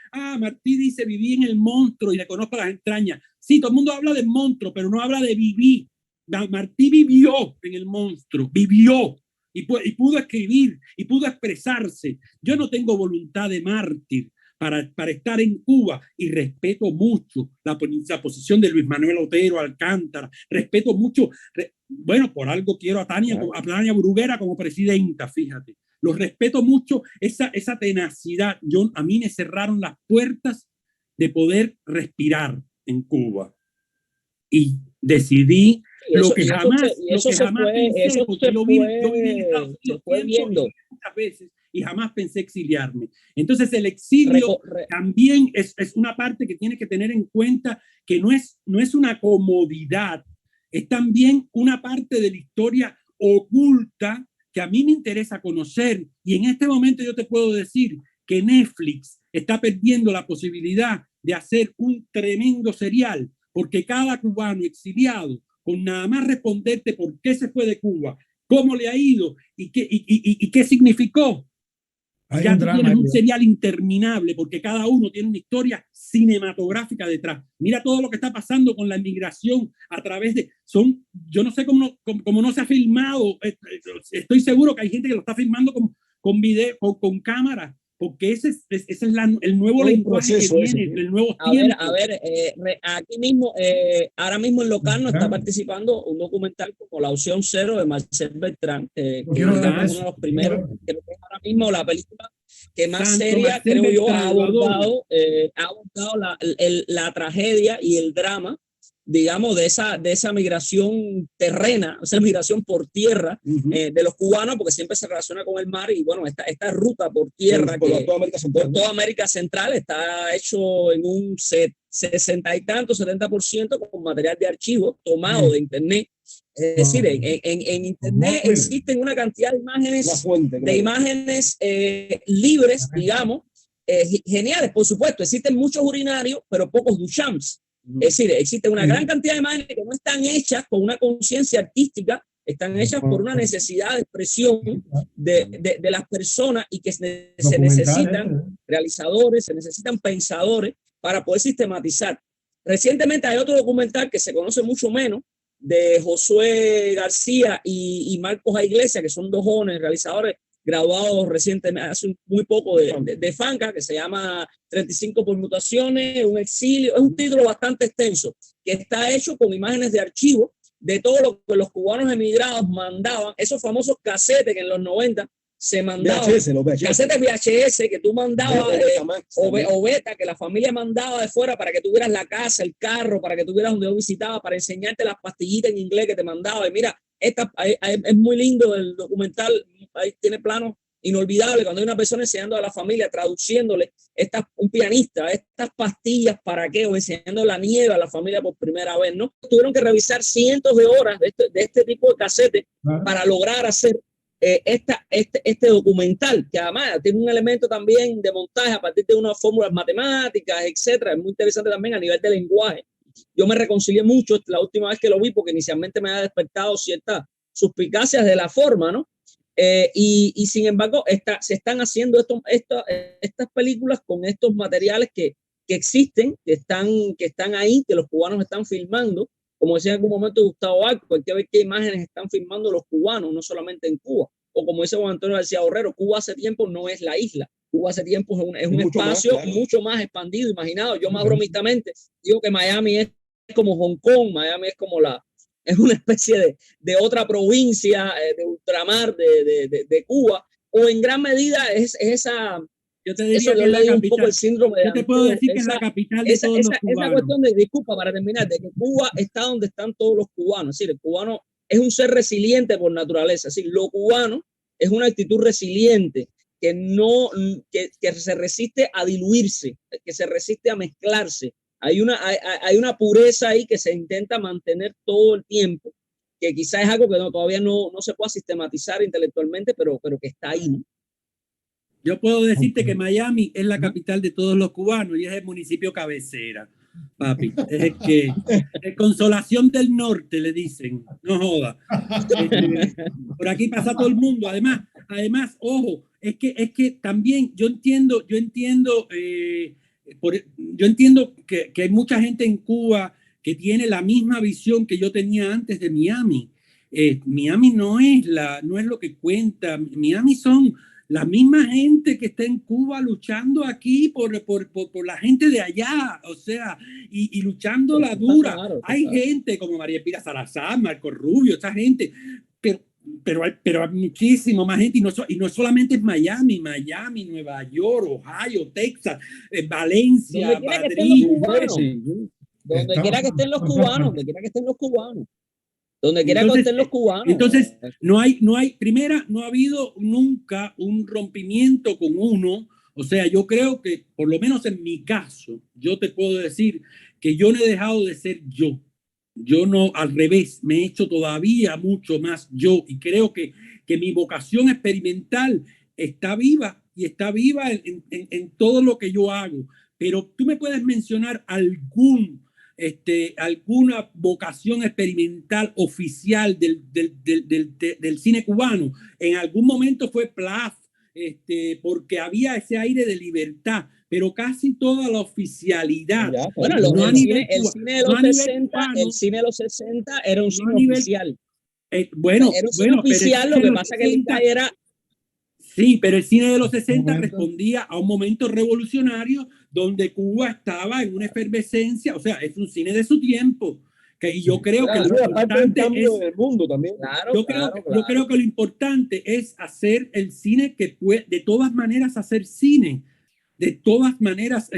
Martí dice, viví en el monstruo y le conozco las entrañas. Sí, todo el mundo habla del monstruo, pero no habla de vivir. Martí vivió en el monstruo, vivió. Y pudo escribir y pudo expresarse. Yo no tengo voluntad de mártir para estar en Cuba y respeto mucho la posición de Luis Manuel Otero Alcántara. Respeto mucho, bueno, por algo quiero a Tania Bruguera como presidenta, fíjate. Los respeto mucho, esa tenacidad. A mí me cerraron las puertas de poder respirar en Cuba. Y decidí lo que jamás pensé, porque yo viví en Estados Unidos muchas veces y jamás pensé exiliarme. Entonces el exilio también es una parte que tienes que tener en cuenta, que no es una comodidad, es también una parte de la historia oculta que a mí me interesa conocer. Y en este momento yo te puedo decir que Netflix está perdiendo la posibilidad de hacer un tremendo serial, porque cada cubano exiliado, con nada más responderte por qué se fue de Cuba, cómo le ha ido y qué significó, ya tienes un serial interminable, porque cada uno tiene una historia cinematográfica detrás. Mira todo lo que está pasando con la inmigración a través de... yo no sé cómo no se ha filmado, estoy seguro que hay gente que lo está filmando con video, con cámara, porque ese es el nuevo lenguaje que viene, el nuevo tiempo. Aquí mismo, ahora mismo en Locarno está participando un documental como La Opción Cero de Marcel Beltrán, que es uno de los primeros, creo que es ahora mismo la película que más seria, creo yo, ha abordado la tragedia y el drama digamos, de esa migración terrena, esa migración por tierra de los cubanos, porque siempre se relaciona con el mar. Y bueno, esta ruta por tierra por toda América Central está hecho en un 60 y tanto, 70% con material de archivo tomado de internet. Es decir, en internet existen una cantidad de imágenes, libres, digamos, geniales. Por supuesto, existen muchos urinarios, pero pocos Duchamps. Es decir, existe una gran cantidad de imágenes que no están hechas con una conciencia artística, están hechas por una necesidad de expresión de las personas, y que se necesitan realizadores, se necesitan pensadores para poder sistematizar. Recientemente hay otro documental que se conoce mucho menos, de Josué García y Marcos A. Iglesias, que son dos jóvenes realizadores graduados recientemente, hace muy poco de FANCA, que se llama 35 permutaciones, un exilio. Es un título bastante extenso, que está hecho con imágenes de archivo de todo lo que los cubanos emigrados mandaban, esos famosos casetes que en los 90 se mandaban, casetes VHS que tú mandabas, o beta, que la familia mandaba de fuera para que tuvieras la casa, el carro, para que tuvieras donde yo visitaba, para enseñarte las pastillitas en inglés que te mandaba. Y mira, es muy lindo el documental, ahí tiene planos inolvidables cuando hay una persona enseñando a la familia, traduciéndole un pianista, estas pastillas para qué, o enseñando la nieve a la familia por primera vez, ¿no? Tuvieron que revisar cientos de horas de este tipo de casetes para lograr hacer este documental, que además tiene un elemento también de montaje a partir de unas fórmulas matemáticas, etcétera. Es muy interesante también a nivel de lenguaje. Yo me reconcilié mucho la última vez que lo vi, porque inicialmente me había despertado ciertas suspicacias de la forma, ¿no? Y sin embargo se están haciendo estas películas con estos materiales que existen, que están ahí, que los cubanos están filmando. Como decía en algún momento Gustavo Arco, hay que ver qué imágenes están filmando los cubanos, no solamente en Cuba. O como dice Juan Antonio García Borrero, Cuba hace tiempo no es la isla. Cuba hace tiempo es un espacio mucho más expandido, imaginado. Yo más bromistamente digo que Miami es como Hong Kong, Miami es como es una especie de otra provincia de ultramar de Cuba, o en gran medida es esa. Yo te diría que es la capital. Un poco el síndrome yo te puedo decir que es la capital de todos los cubanos. Esa cuestión de, disculpa para terminar, de que Cuba está donde están todos los cubanos. Es decir, el cubano es un ser resiliente por naturaleza. Es decir, lo cubano es una actitud resiliente que se resiste a diluirse, que se resiste a mezclarse. Hay una pureza ahí que se intenta mantener todo el tiempo, que quizás es algo que todavía no se pueda sistematizar intelectualmente, pero que está ahí, ¿no? Yo puedo decirte que Miami es la capital de todos los cubanos y es el municipio cabecera, papi. Es Consolación del Norte, le dicen. No joda. Por aquí pasa todo el mundo. Además, ojo, es que también yo entiendo que hay mucha gente en Cuba que tiene la misma visión que yo tenía antes de Miami. Miami no es lo que cuenta. Miami son la misma gente que está en Cuba luchando aquí por la gente de allá, o sea, y luchando la dura. Claro. Hay gente como María Pira Salazar, Marco Rubio, esta gente, pero hay muchísimo más gente, y no solamente es Miami, Nueva York, Ohio, Texas, Valencia, Madrid. Donde quiera que estén los cubanos, donde quiera que estén los cubanos. Entonces, no ha habido nunca un rompimiento con uno. O sea, yo creo que, por lo menos en mi caso, yo te puedo decir que yo no he dejado de ser yo. Yo no, al revés, me he hecho todavía mucho más yo. Y creo que mi vocación experimental está viva, y está viva en todo lo que yo hago. Pero tú me puedes mencionar alguna vocación experimental oficial del cine cubano. En algún momento fue Plaf, porque había ese aire de libertad, pero casi toda la oficialidad. Bueno, el cine de los 60 era un cine oficial. Era un cine oficial, lo que pasa que era... Sí, pero el cine de los 60 respondía a un momento revolucionario donde Cuba estaba en una efervescencia. O sea, es un cine de su tiempo. Y yo creo que lo importante es... del mundo también. Yo creo que lo importante es hacer el cine que puede, de todas maneras, hacer cine. de todas maneras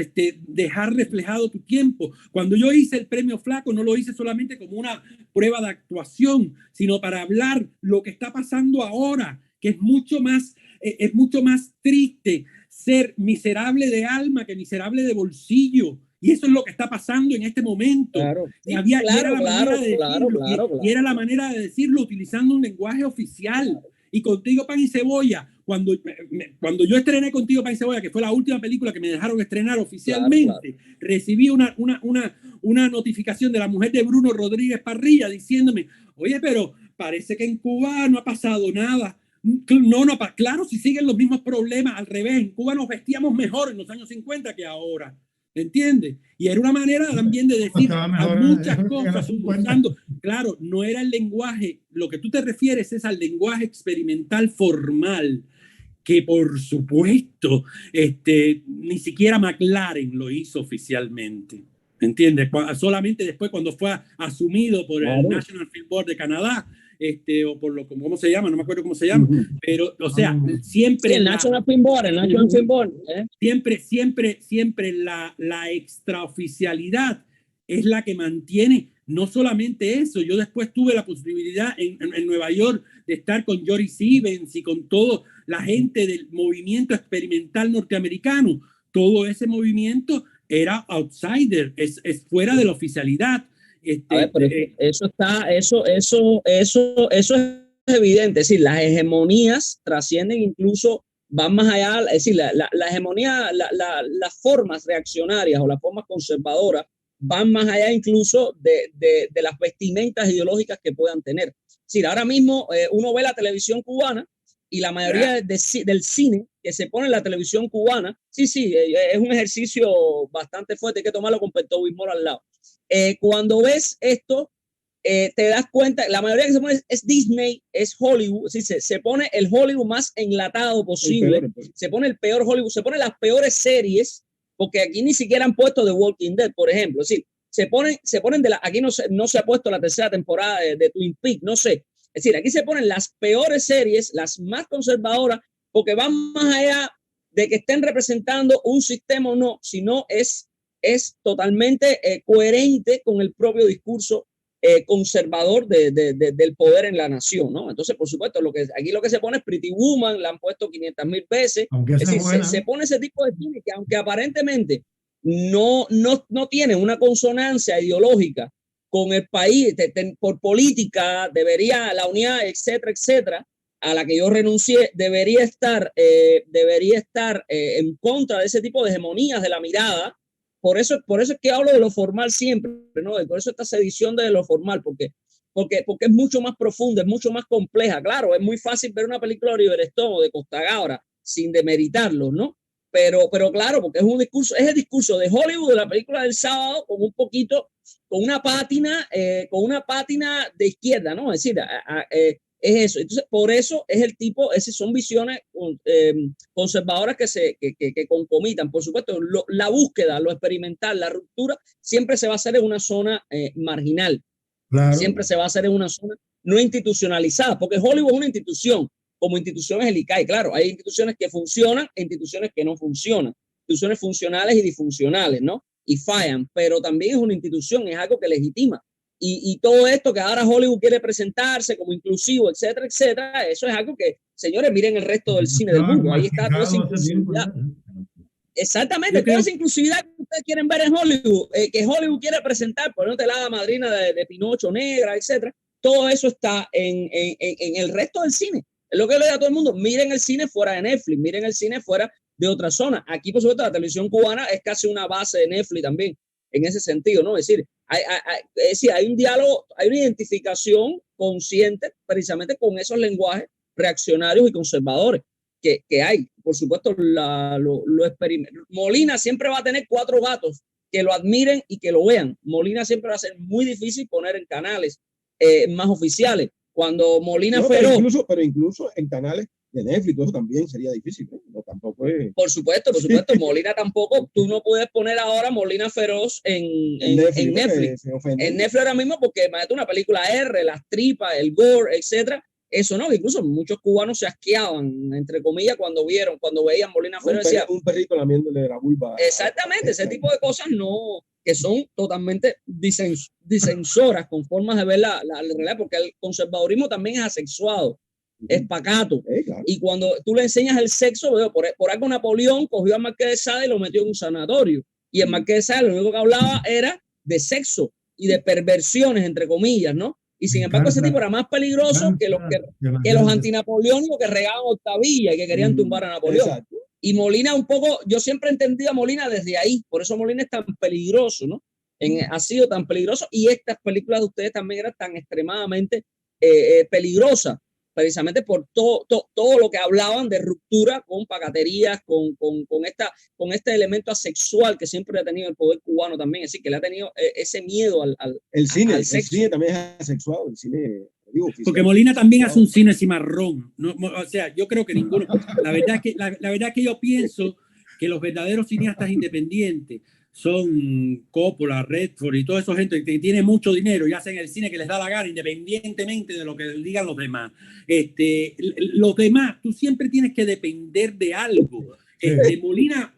dejar reflejado tu tiempo. Cuando yo hice el premio Flaco, no lo hice solamente como una prueba de actuación, sino para hablar lo que está pasando ahora, que es mucho más triste ser miserable de alma que miserable de bolsillo. Y eso es lo que está pasando en este momento. Claro, y era la manera de decirlo utilizando un lenguaje oficial. Y Contigo Pan y Cebolla, cuando yo estrené Contigo Pan y Cebolla, que fue la última película que me dejaron estrenar oficialmente, recibí una notificación de la mujer de Bruno Rodríguez Parrilla diciéndome, oye, pero parece que en Cuba no ha pasado nada. Claro, si siguen los mismos problemas, al revés, en Cuba nos vestíamos mejor en los años 50 que ahora. ¿Entiendes? Y era una manera también de decir muchas cosas usando, claro, no era el lenguaje, lo que tú te refieres es al lenguaje experimental formal, que por supuesto ni siquiera McLaren lo hizo oficialmente, ¿entiendes? Solamente después cuando fue asumido por el National Film Board de Canadá, o por ¿cómo se llama? No me acuerdo cómo se llama, pero, o sea, siempre... Sí, el National Film Board, Siempre la extraoficialidad es la que mantiene no solamente eso. Yo después tuve la posibilidad en Nueva York de estar con Jory Stevens y con toda la gente del movimiento experimental norteamericano. Todo ese movimiento era outsider, es fuera de la oficialidad. Eso es evidente. Es decir, las hegemonías trascienden incluso, van más allá. Es decir, la hegemonía, las formas reaccionarias o las formas conservadoras van más allá incluso de las vestimentas ideológicas que puedan tener. Es decir, ahora mismo uno ve la televisión cubana y la mayoría del cine que se pone en la televisión cubana, es un ejercicio bastante fuerte, hay que tomarlo con Pepto Bismol al lado. Cuando ves esto, te das cuenta, la mayoría que se pone es Disney, es Hollywood, se pone el Hollywood más enlatado posible, se pone el peor Hollywood, se pone las peores series, porque aquí ni siquiera han puesto The Walking Dead, por ejemplo. Es decir, se ponen aquí no se ha puesto la tercera temporada de Twin Peaks, no sé. Es decir, aquí se ponen las peores series, las más conservadoras, porque van más allá de que estén representando un sistema o no, sino es totalmente coherente con el propio discurso conservador del poder en la nación, ¿no? Entonces, por supuesto, aquí lo que se pone es Pretty Woman, la han puesto 500,000 veces. Es decir, se pone ese tipo de cine que, aunque aparentemente no tiene una consonancia ideológica con el país, por política, la unidad, etcétera, a la que yo renuncié, debería estar en contra de ese tipo de hegemonías de la mirada. Por eso es que hablo de lo formal siempre, ¿no? Por eso esta sedición de lo formal, porque es mucho más profunda, es mucho más compleja. Claro, es muy fácil ver una película de Oliver Stone o de Costa Gavras sin demeritarlo, ¿no? Pero claro, porque es el discurso de Hollywood, de la película del sábado, con una pátina de izquierda, ¿no? Es decir, es eso. Entonces, por eso es son visiones conservadoras que concomitan. Por supuesto, la búsqueda, lo experimental, la ruptura, siempre se va a hacer en una zona marginal. Claro. Siempre se va a hacer en una zona no institucionalizada, porque Hollywood es una institución, como instituciones el ICAI. Claro, hay instituciones que funcionan e instituciones que no funcionan. Instituciones funcionales y disfuncionales, ¿no? Y fallan, pero también es una institución, es algo que legitima. Y todo esto que ahora Hollywood quiere presentarse como inclusivo, etcétera, eso es algo que, señores, miren el resto del cine del mundo. Ahí está toda esa inclusividad. Exactamente, toda esa inclusividad que ustedes quieren ver en Hollywood, que Hollywood quiere presentar, por ejemplo, la hada madrina de Pinocho negra, etcétera. Todo eso está en el resto del cine. Es lo que le digo a todo el mundo. Miren el cine fuera de Netflix, miren el cine fuera de otra zona. Aquí, por supuesto, la televisión cubana es casi una base de Netflix también, en ese sentido, ¿no? Es decir, hay un diálogo, hay una identificación consciente precisamente con esos lenguajes reaccionarios y conservadores que hay. Por supuesto, Molina siempre va a tener 4 gatos que lo admiren y que lo vean. Molina siempre va a ser muy difícil poner en canales más oficiales. Cuando Molina Feroz... Pero incluso en canales de Netflix, eso también sería difícil, ¿no? No, tampoco es... Por supuesto. Molina tampoco. Tú no puedes poner ahora Molina Feroz en Netflix. En Netflix ahora mismo, porque imagínate una película R, las tripas, el gore, etcétera, eso, ¿no? Incluso muchos cubanos se asqueaban, entre comillas, cuando veían Molina Fero. Decía, un perrito lamiéndole la vulva. Exactamente, ese tipo de cosas no, que son totalmente disensoras con formas de ver la realidad, porque el conservadurismo también es asexuado, es pacato. Claro. Y cuando tú le enseñas el sexo, por algo Napoleón cogió a Marqués de Sade y lo metió en un sanatorio. Y el Marqués de Sade lo único que hablaba era de sexo y de perversiones, entre comillas, ¿no? Y sin embargo, ese tipo era más peligroso que los antinapoleónicos que regaban octavilla y que querían tumbar a Napoleón. Exacto. Y Molina un poco, yo siempre entendí a Molina desde ahí, por eso Molina es tan peligroso, ¿no? Ha sido tan peligroso, y estas películas de ustedes también eran tan extremadamente peligrosas, precisamente por todo lo que hablaban de ruptura con pacaterías, con este elemento asexual que siempre ha tenido el poder cubano también, es decir, que le ha tenido ese miedo al sexo. El cine también es asexual, el cine... Porque Molina también hace un cine cimarrón, ¿no? O sea, yo creo que ninguno. La verdad es que yo pienso que los verdaderos cineastas independientes son Coppola, Redford y toda esa gente que tiene mucho dinero y hacen el cine que les da la gana, independientemente de lo que digan los demás. Los demás, tú siempre tienes que depender de algo. Molina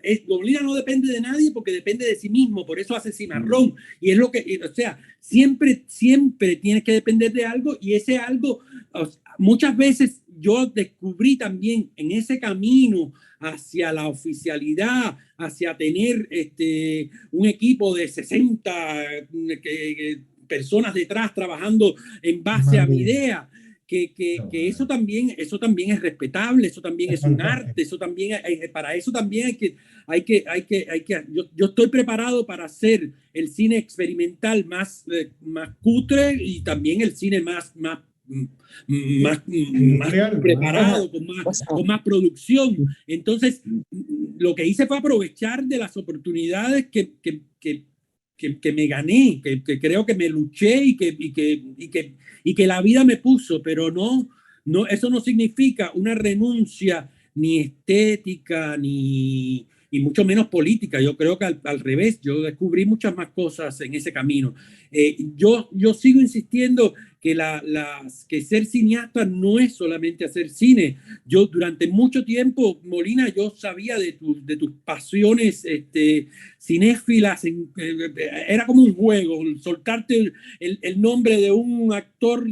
no depende de nadie porque depende de sí mismo, por eso hace cimarrón. Y es lo que, o sea, siempre tienes que depender de algo, y ese algo, muchas veces yo descubrí también en ese camino hacia la oficialidad, hacia tener un equipo de 60 personas detrás trabajando en base a mi idea. Que eso también es respetable, eso también es un arte, eso también para eso también hay que yo estoy preparado para hacer el cine experimental más cutre, y también el cine más preparado, con más producción. Entonces, lo que hice fue aprovechar de las oportunidades que me gané, que creo que me luché y que la vida me puso, pero no, eso no significa una renuncia ni estética ni mucho menos política. Yo creo que al revés, yo descubrí muchas más cosas en ese camino. Yo sigo insistiendo que ser cineasta no es solamente hacer cine. Yo durante mucho tiempo, Molina, yo sabía de tus pasiones cinéfilas. Era como un juego, soltarte el nombre de un actor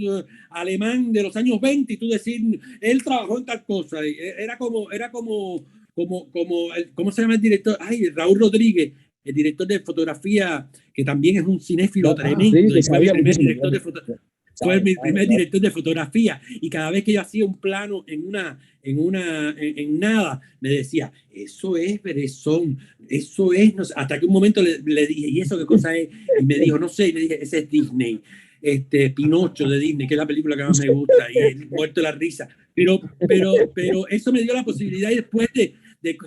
alemán de los años 20 y tú decir, él trabajó en tal cosa. Era como ¿cómo se llama el director? Raúl Rodríguez, el director de fotografía, que también es un cinéfilo tremendo. Sí, fue mi primer director de fotografía, y cada vez que yo hacía un plano en nada, me decía, eso es Bresson, eso es, no sé. Hasta que un momento le dije, ¿y eso qué cosa es? Y me dijo, no sé, y le dije, ese es Disney, Pinocho de Disney, que es la película que más me gusta, y muerto de la risa. Pero eso me dio la posibilidad, y después de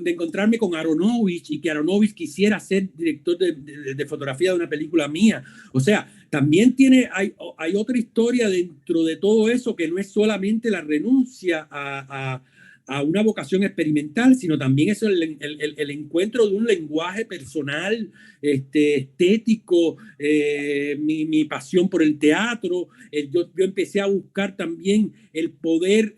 encontrarme con Aronofsky, y que Aronofsky quisiera ser director de fotografía de una película mía. O sea, también hay otra historia dentro de todo eso, que no es solamente la renuncia a una vocación experimental, sino también es el encuentro de un lenguaje personal, estético, mi pasión por el teatro. Yo empecé a buscar también el poder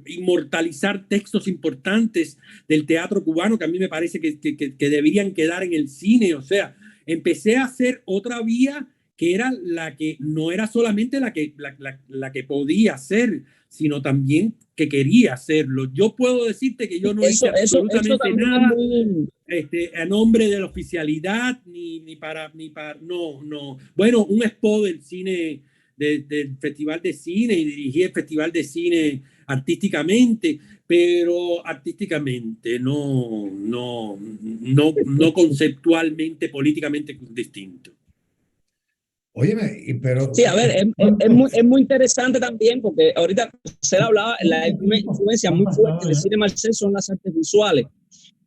inmortalizar textos importantes del teatro cubano, que a mí me parece que deberían quedar en el cine. O sea, empecé a hacer otra vía, que era la que no era solamente la que podía hacer, sino también que quería hacerlo. Yo puedo decirte que yo no hice absolutamente nada a nombre de la oficialidad, ni para no. Bueno, un spot del cine, del Festival de Cine, y dirigí el Festival de Cine artísticamente, pero artísticamente, no conceptualmente, políticamente distinto. Óyeme, pero... Sí, a ver, es muy interesante también, porque ahorita se hablaba, la influencia muy fuerte del cine marxista son las artes visuales,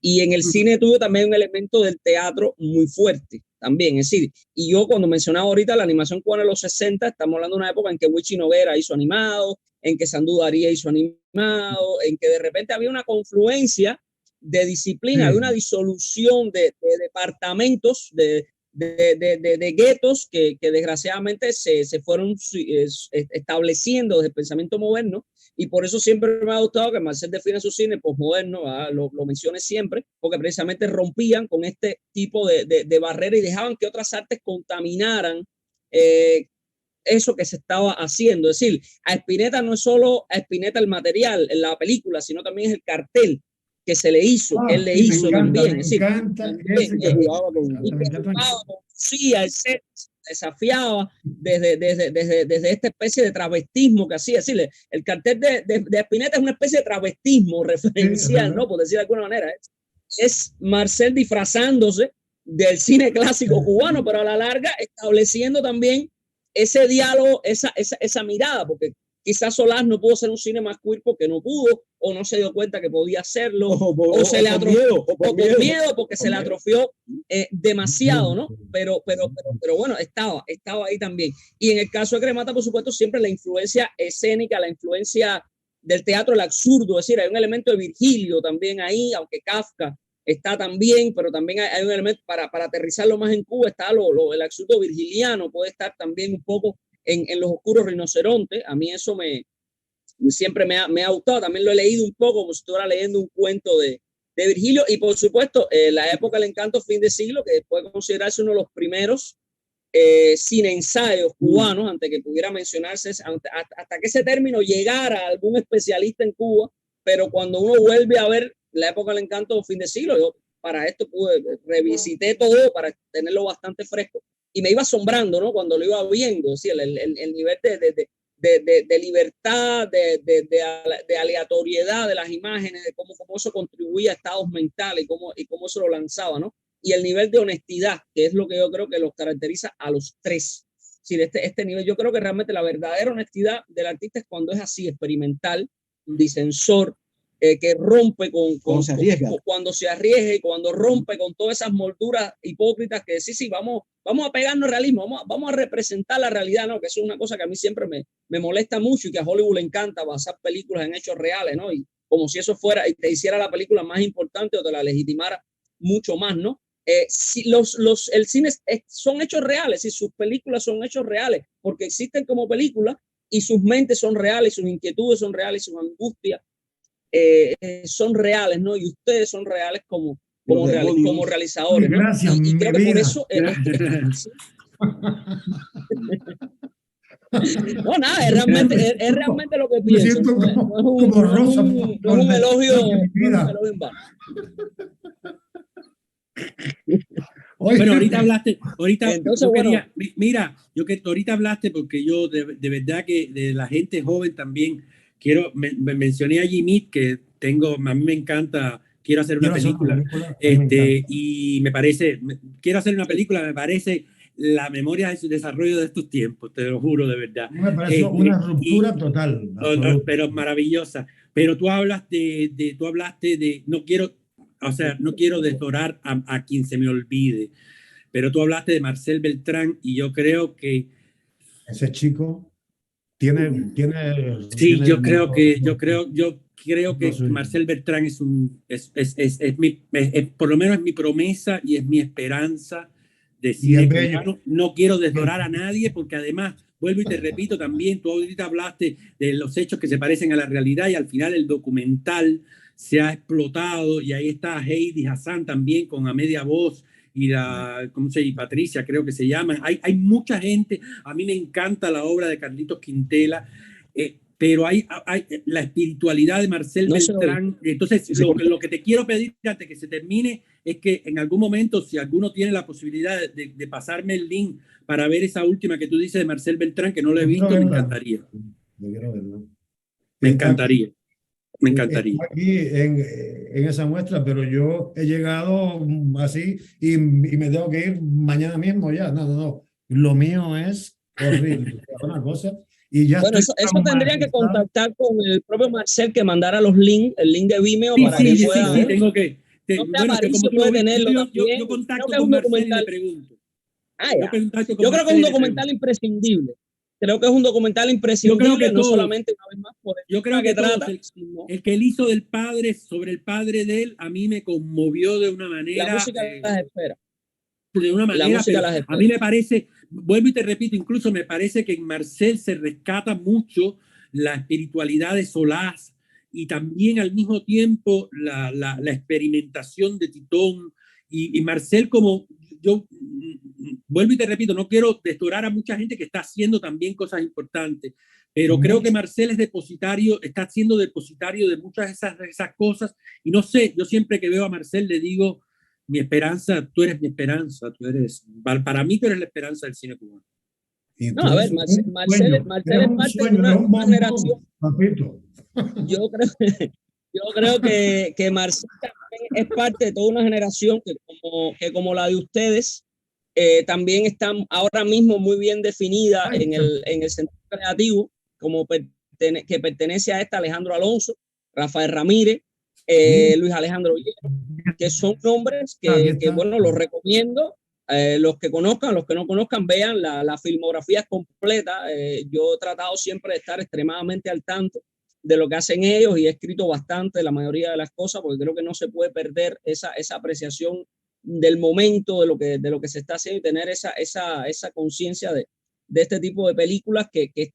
y en el cine tuvo también un elemento del teatro muy fuerte también. Es decir, y yo cuando mencionaba ahorita la animación cubana de los 60, estamos hablando de una época en que Huichi Noguera hizo animado, en que Sandú Daría hizo animado, en que de repente había una confluencia de disciplina, de una disolución de departamentos, de de guetos que desgraciadamente se fueron estableciendo desde el pensamiento moderno, y por eso siempre me ha gustado que Marcel define su cine posmoderno, lo mencione siempre, porque precisamente rompían con este tipo de barrera y dejaban que otras artes contaminaran eso que se estaba haciendo. Es decir, a Spinetta no es solo a Spinetta el material en la película, sino también es el cartel que se le hizo, que él le hizo también. Me encanta ese que jugaba el set desafiaba desde esta especie de travestismo que hacía. Es decir, el cartel de Spinetta es una especie de travestismo referencial, ¿no? Por decir de alguna manera. Es Marcel disfrazándose del cine clásico cubano, pero a la larga estableciendo también ese diálogo, esa mirada, porque quizás Solás no pudo hacer un cine más queer porque no pudo, o no se dio cuenta que podía hacerlo, o se le atrofió, o por miedo, porque se le atrofió demasiado, ¿no? Pero bueno, estaba ahí también. Y en el caso de Cremata, por supuesto, siempre la influencia escénica, la influencia del teatro, el absurdo, es decir, hay un elemento de Virgilio también ahí, aunque Kafka está también, pero también hay un elemento, para aterrizarlo más en Cuba, está el absurdo virgiliano, puede estar también un poco en Los Oscuros Rinocerontes. A mí eso siempre me ha gustado, también lo he leído un poco como si estuviera leyendo un cuento de Virgilio, y por supuesto la época del encanto, fin de siglo, que puede considerarse uno de los primeros cine ensayos cubanos, antes que pudiera mencionarse, hasta que ese término llegara a algún especialista en Cuba, pero cuando uno vuelve a ver la época del encanto, fin de siglo, yo para esto revisité todo para tenerlo bastante fresco, y me iba asombrando, ¿no? Cuando lo iba viendo, ¿sí? el nivel de libertad, de aleatoriedad de las imágenes, de cómo eso contribuía a estados mentales y cómo eso lo lanzaba, ¿no? Y el nivel de honestidad, que es lo que yo creo que los caracteriza a los tres. Sí, este nivel, yo creo que realmente la verdadera honestidad del artista es cuando es así, experimental, dicensor, que rompe cuando se arriesga y cuando rompe con todas esas molduras hipócritas que sí, vamos a pegarnos al realismo, vamos a representar la realidad, ¿no? Que eso es una cosa que a mí siempre me molesta mucho, y que a Hollywood le encanta basar películas en hechos reales, ¿no? Y como si eso fuera y te hiciera la película más importante o te la legitimara mucho más, ¿no? Si el cine son hechos reales, y sus películas son hechos reales, porque existen como películas, y sus mentes son reales, sus inquietudes son reales, sus angustias son reales, ¿no? Y ustedes son reales como realizadores, ¿no? Gracias, y creo que por eso no, nada, es realmente lo que pienso. Me siento como Rosa. No es un elogio en vano. Bueno, ahorita hablaste, entonces, mira, ahorita hablaste, porque yo de verdad que de la gente joven también mencioné a Jimmy, que a mí me encanta, quiero hacer una película, y me parece, quiero hacer una película, me parece la memoria de su desarrollo de estos tiempos, te lo juro, de verdad. Me parece una ruptura total. Pero maravillosa. Pero tú hablaste de, no quiero desdorar a quien se me olvide, pero tú hablaste de Marcel Beltrán, y yo creo que ese chico tiene sí, yo creo que Marcel Beltrán por lo menos es mi promesa y es mi esperanza de cine cubano. No quiero desdorar a nadie, porque además, vuelvo y te repito también, tú ahorita hablaste de los hechos que se parecen a la realidad, y al final el documental se ha explotado, y ahí está Heidi Hassan también con A Media Voz, y Patricia, creo que se llaman. Hay mucha gente. A mí me encanta la obra de Carlitos Quintela, pero hay la espiritualidad de Marcel Beltrán. Entonces, lo que te quiero pedir antes que se termine es que en algún momento, si alguno tiene la posibilidad de pasarme el link para ver esa última que tú dices de Marcel Beltrán, que no lo he visto, me encantaría. Me encantaría. Me encantaría. Aquí en esa muestra, pero yo he llegado así y me tengo que ir mañana mismo ya. No. Lo mío es horrible. Una cosa. Y ya bueno, eso tendría que contactar con el propio Marcel, que mandara los links, el link de Vimeo, para que pueda. Sí, tengo que. Bueno, que como puede tenerlo yo contacto con Marcel y le pregunto. Yo creo que es un documental imprescindible. Creo que es un documental imprescindible, yo creo que no solamente una vez más por el yo creo que trata. El que él hizo del padre, sobre el padre de él, a mí me conmovió de una manera. La música de las esferas. de una manera, pero a mí me parece, vuelvo y te repito, incluso me parece que en Marcel se rescata mucho la espiritualidad de Solás y también al mismo tiempo la experimentación de Titón y Marcel, como yo vuelvo y te repito, no quiero destorar a mucha gente que está haciendo también cosas importantes, pero creo que Marcel es depositario, está siendo depositario de muchas de esas cosas, y no sé, yo siempre que veo a Marcel le digo, mi esperanza, tú eres mi esperanza, para mí tú eres la esperanza del cine cubano. No, a ver, Marcel es parte de una generación. Yo creo que Marcel es parte de toda una generación que como la de ustedes, también está ahora mismo muy bien definida en el sentido creativo, como que pertenece a Alejandro Alonso, Rafael Ramírez, Luis Alejandro Hierro, que son nombres que bueno, los recomiendo. Los que conozcan, los que no conozcan, vean la filmografía completa. Yo he tratado siempre de estar extremadamente al tanto de lo que hacen ellos y he escrito bastante de la mayoría de las cosas, porque creo que no se puede perder esa apreciación del momento, de lo que se está haciendo, y tener esa conciencia de este tipo de películas que es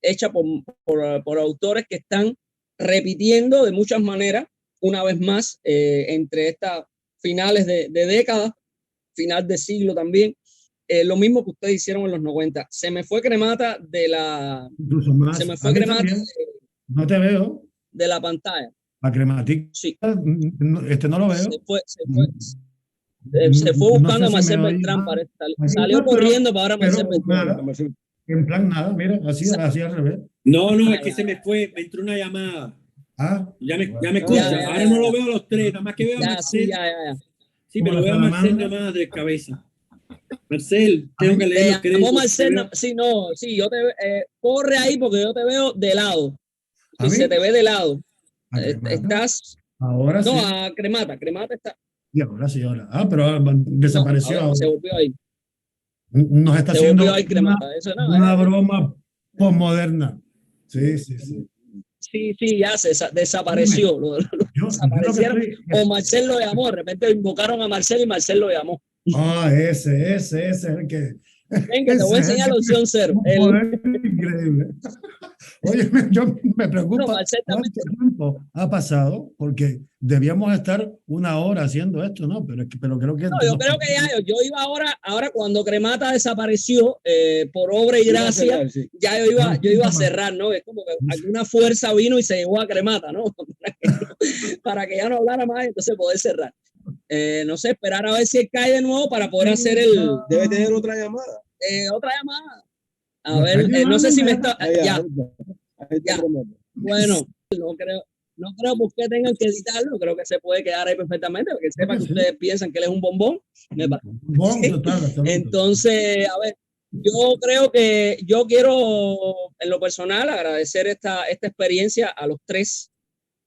hecha por autores que están repitiendo de muchas maneras, una vez más, entre estas finales de década, final de siglo también, lo mismo que ustedes hicieron en los 90. Se me fue Cremata de la... Más. Se me fue Cremata no te veo. De la pantalla. A Crematic. Sí. No lo veo. Se fue buscando a Marcel Beltrán, salió corriendo para ahora Marcel Beltrán. En plan nada, mira, así al revés. No, es que se me fue, me entró una llamada. Ya me escucha. Ahora no lo veo a los tres, nada más que veo a Marcel. Sí, pero veo a Marcel llamada de cabeza. Marcel, tengo que leer los créditos. Marcel, yo te corre ahí porque yo te veo de lado. Si se te ve de lado. Estás. Ahora no, sí. A Cremata está. Y ahora sí, ahora. Pero desapareció. No, se volvió ahí. Nos está haciendo una broma postmoderna. Sí. Sí, ya se desapareció. Desaparecieron. O Marcel lo llamó, de repente invocaron a Marcel y Marcel lo llamó. Ese es el que... Ven, que te voy a enseñar la opción 0. Increíble. Oye, yo me preocupa cuánto tiempo ha pasado, porque debíamos estar una hora haciendo esto, ¿no? Pero creo que... No, yo creo que yo iba ahora cuando Cremata desapareció, por obra y gracia, ya yo iba a cerrar, ¿no? Es como que alguna fuerza vino y se llevó a Cremata, ¿no? Para que ya no hablara más, entonces poder cerrar. No sé, esperar a ver si él cae de nuevo para poder hacer el... Debe tener otra llamada. Otra llamada. A ver, no sé si me está... Ya. Bueno, no creo por qué tengan que editarlo, creo que se puede quedar ahí perfectamente, porque sepa que ustedes piensan que él es un bombón. Entonces, a ver, yo creo que yo quiero, en lo personal, agradecer esta experiencia a los tres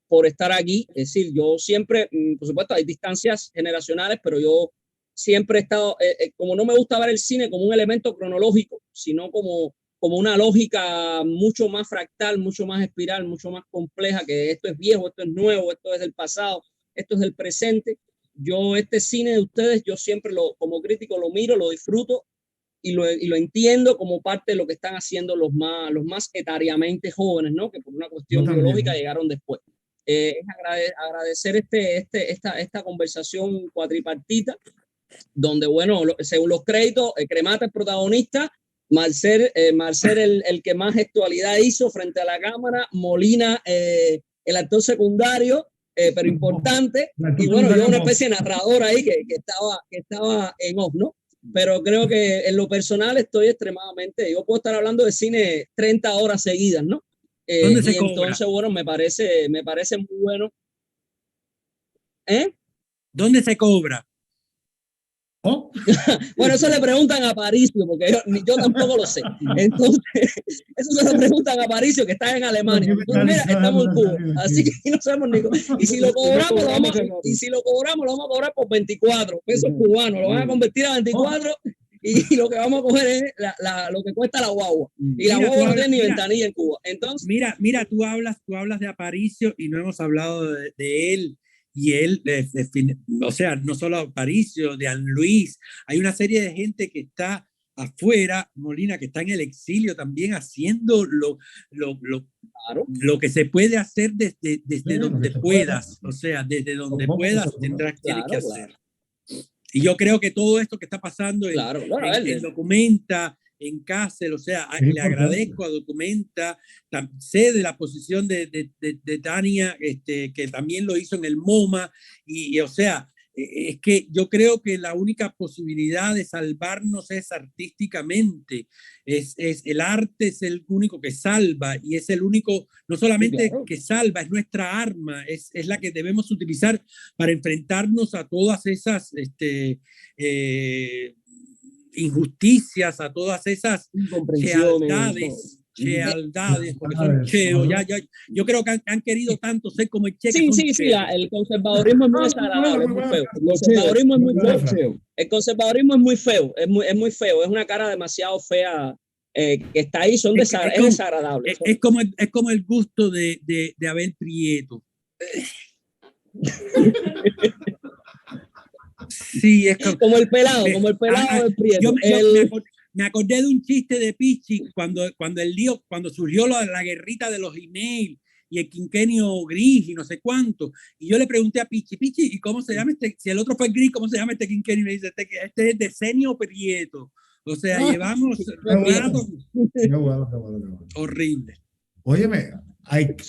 por estar aquí. Es decir, yo siempre, por supuesto, hay distancias generacionales, pero yo siempre he estado, como no me gusta ver el cine como un elemento cronológico, sino como una lógica mucho más fractal, mucho más espiral, mucho más compleja, que esto es viejo, esto es nuevo, esto es del pasado, esto es del presente. Yo este cine de ustedes, yo siempre como crítico lo miro, lo disfruto y lo entiendo como parte de lo que están haciendo los más etariamente jóvenes, ¿no? Que por una cuestión biológica llegaron después. Es agradecer esta conversación cuatripartita, donde, bueno, según los créditos, Cremata es protagonista, Marcel el que más gestualidad hizo frente a la cámara, Molina el actor secundario, pero importante, y bueno, yo una especie de narrador ahí que estaba en off, ¿no? Pero creo que en lo personal estoy extremadamente, yo puedo estar hablando de cine 30 horas seguidas, ¿no? ¿Dónde se cobra? Entonces, bueno, me parece muy bueno. ¿Dónde se cobra? Bueno, eso le preguntan a Aparicio, porque yo tampoco lo sé. Entonces, eso se lo preguntan a Aparicio, que está en Alemania. Entonces, mira, estamos en Cuba, así que no sabemos ni cómo. Y si lo cobramos, lo vamos a cobrar por 24 pesos cubanos. Lo van a convertir a 24 y lo que vamos a coger es lo que cuesta la guagua. Y la guagua no tiene ni ventanilla en Cuba. Entonces, mira, tú hablas de Aparicio y no hemos hablado de él. y él, o sea, no solo Aparicio, de Ann Luis, hay una serie de gente que está afuera, Molina, que está en el exilio también haciendo lo que se puede hacer desde donde puedas, o sea, desde donde puedas tienes que hacer. Y yo creo que todo esto que está pasando en Documenta, en Cárcel, o sea, le agradezco a Documenta, sé de la posición de Tania, que también lo hizo en el MoMA, y o sea, es que yo creo que la única posibilidad de salvarnos es artísticamente, es el arte es el único que salva, y es el único, no solamente que salva, es nuestra arma, es la que debemos utilizar para enfrentarnos a todas esas injusticias, a todas esas chealdades, porque son cheos, yo creo que han querido tanto ser como el Che. El conservadorismo es muy desagradable, es muy feo. El conservadorismo es muy feo. El conservadorismo es muy feo, es muy feo, es una cara demasiado fea que está ahí, es desagradable. Es como el gusto de Abel Prieto. Sí, es como el pelado del Prieto. Me acordé de un chiste de Pichi cuando surgió la guerrita de los emails y el quinquenio gris y no sé cuánto. Y yo le pregunté a Pichi, ¿y cómo se llama si el otro fue gris, cómo se llama este quinquenio? Y me dice, este es Decenio Prieto. O sea, llevamos rato horrible. Óyeme, hay que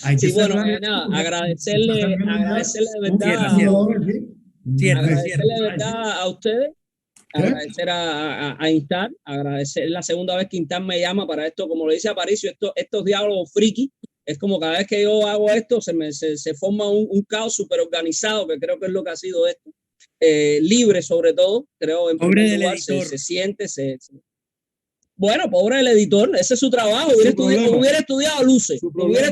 agradecerle de verdad. Agradecerle de verdad a ustedes. Agradecer a Instar, agradecer la segunda vez que Instar me llama para esto, como le dice Aparicio, estos diálogos friki, es como cada vez que yo hago esto se forma un caos súper organizado, que creo que es lo que ha sido esto, libre sobre todo, creo en primer lugar, se siente, bueno, pobre del editor, ese es su trabajo. Hubiera estudiado luces, hubiera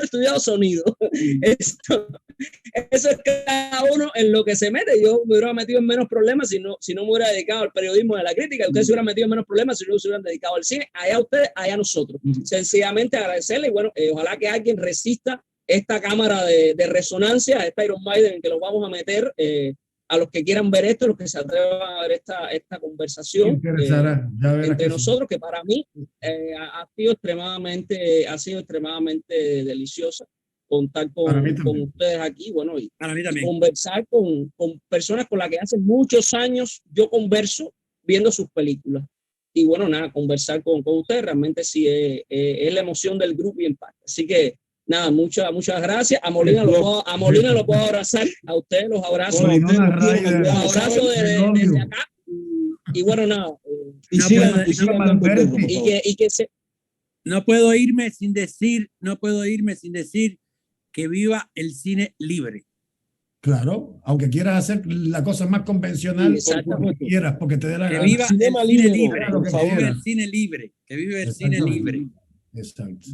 estudiado sonido. Eso es cada uno en lo que se mete. Yo me hubiera metido en menos problemas si no me hubiera dedicado al periodismo de la crítica. Ustedes se hubieran metido en menos problemas si no se hubieran dedicado al cine. Allá ustedes, allá nosotros. Sencillamente agradecerle y bueno, ojalá que alguien resista esta cámara de resonancia, esta Iron Maiden en que los vamos a meter. A los que quieran ver esto, los que se atrevan a ver esta conversación entre nosotros, que para mí ha sido extremadamente deliciosa contar con ustedes aquí, bueno, y conversar con personas con las que hace muchos años yo converso viendo sus películas. Y bueno, nada, conversar con ustedes realmente sí es la emoción del grupo y en parte. Así que nada, muchas gracias. A Molina lo puedo abrazar. A ustedes los abrazo. Los abrazo desde acá. Y bueno, nada. No puedo irme sin decir que viva el cine libre. Claro, aunque quieras hacer la cosa más convencional, porque quieras, porque te dé la gana. Que viva el cine libre. Que viva el cine libre. Que viva el cine libre. Exacto.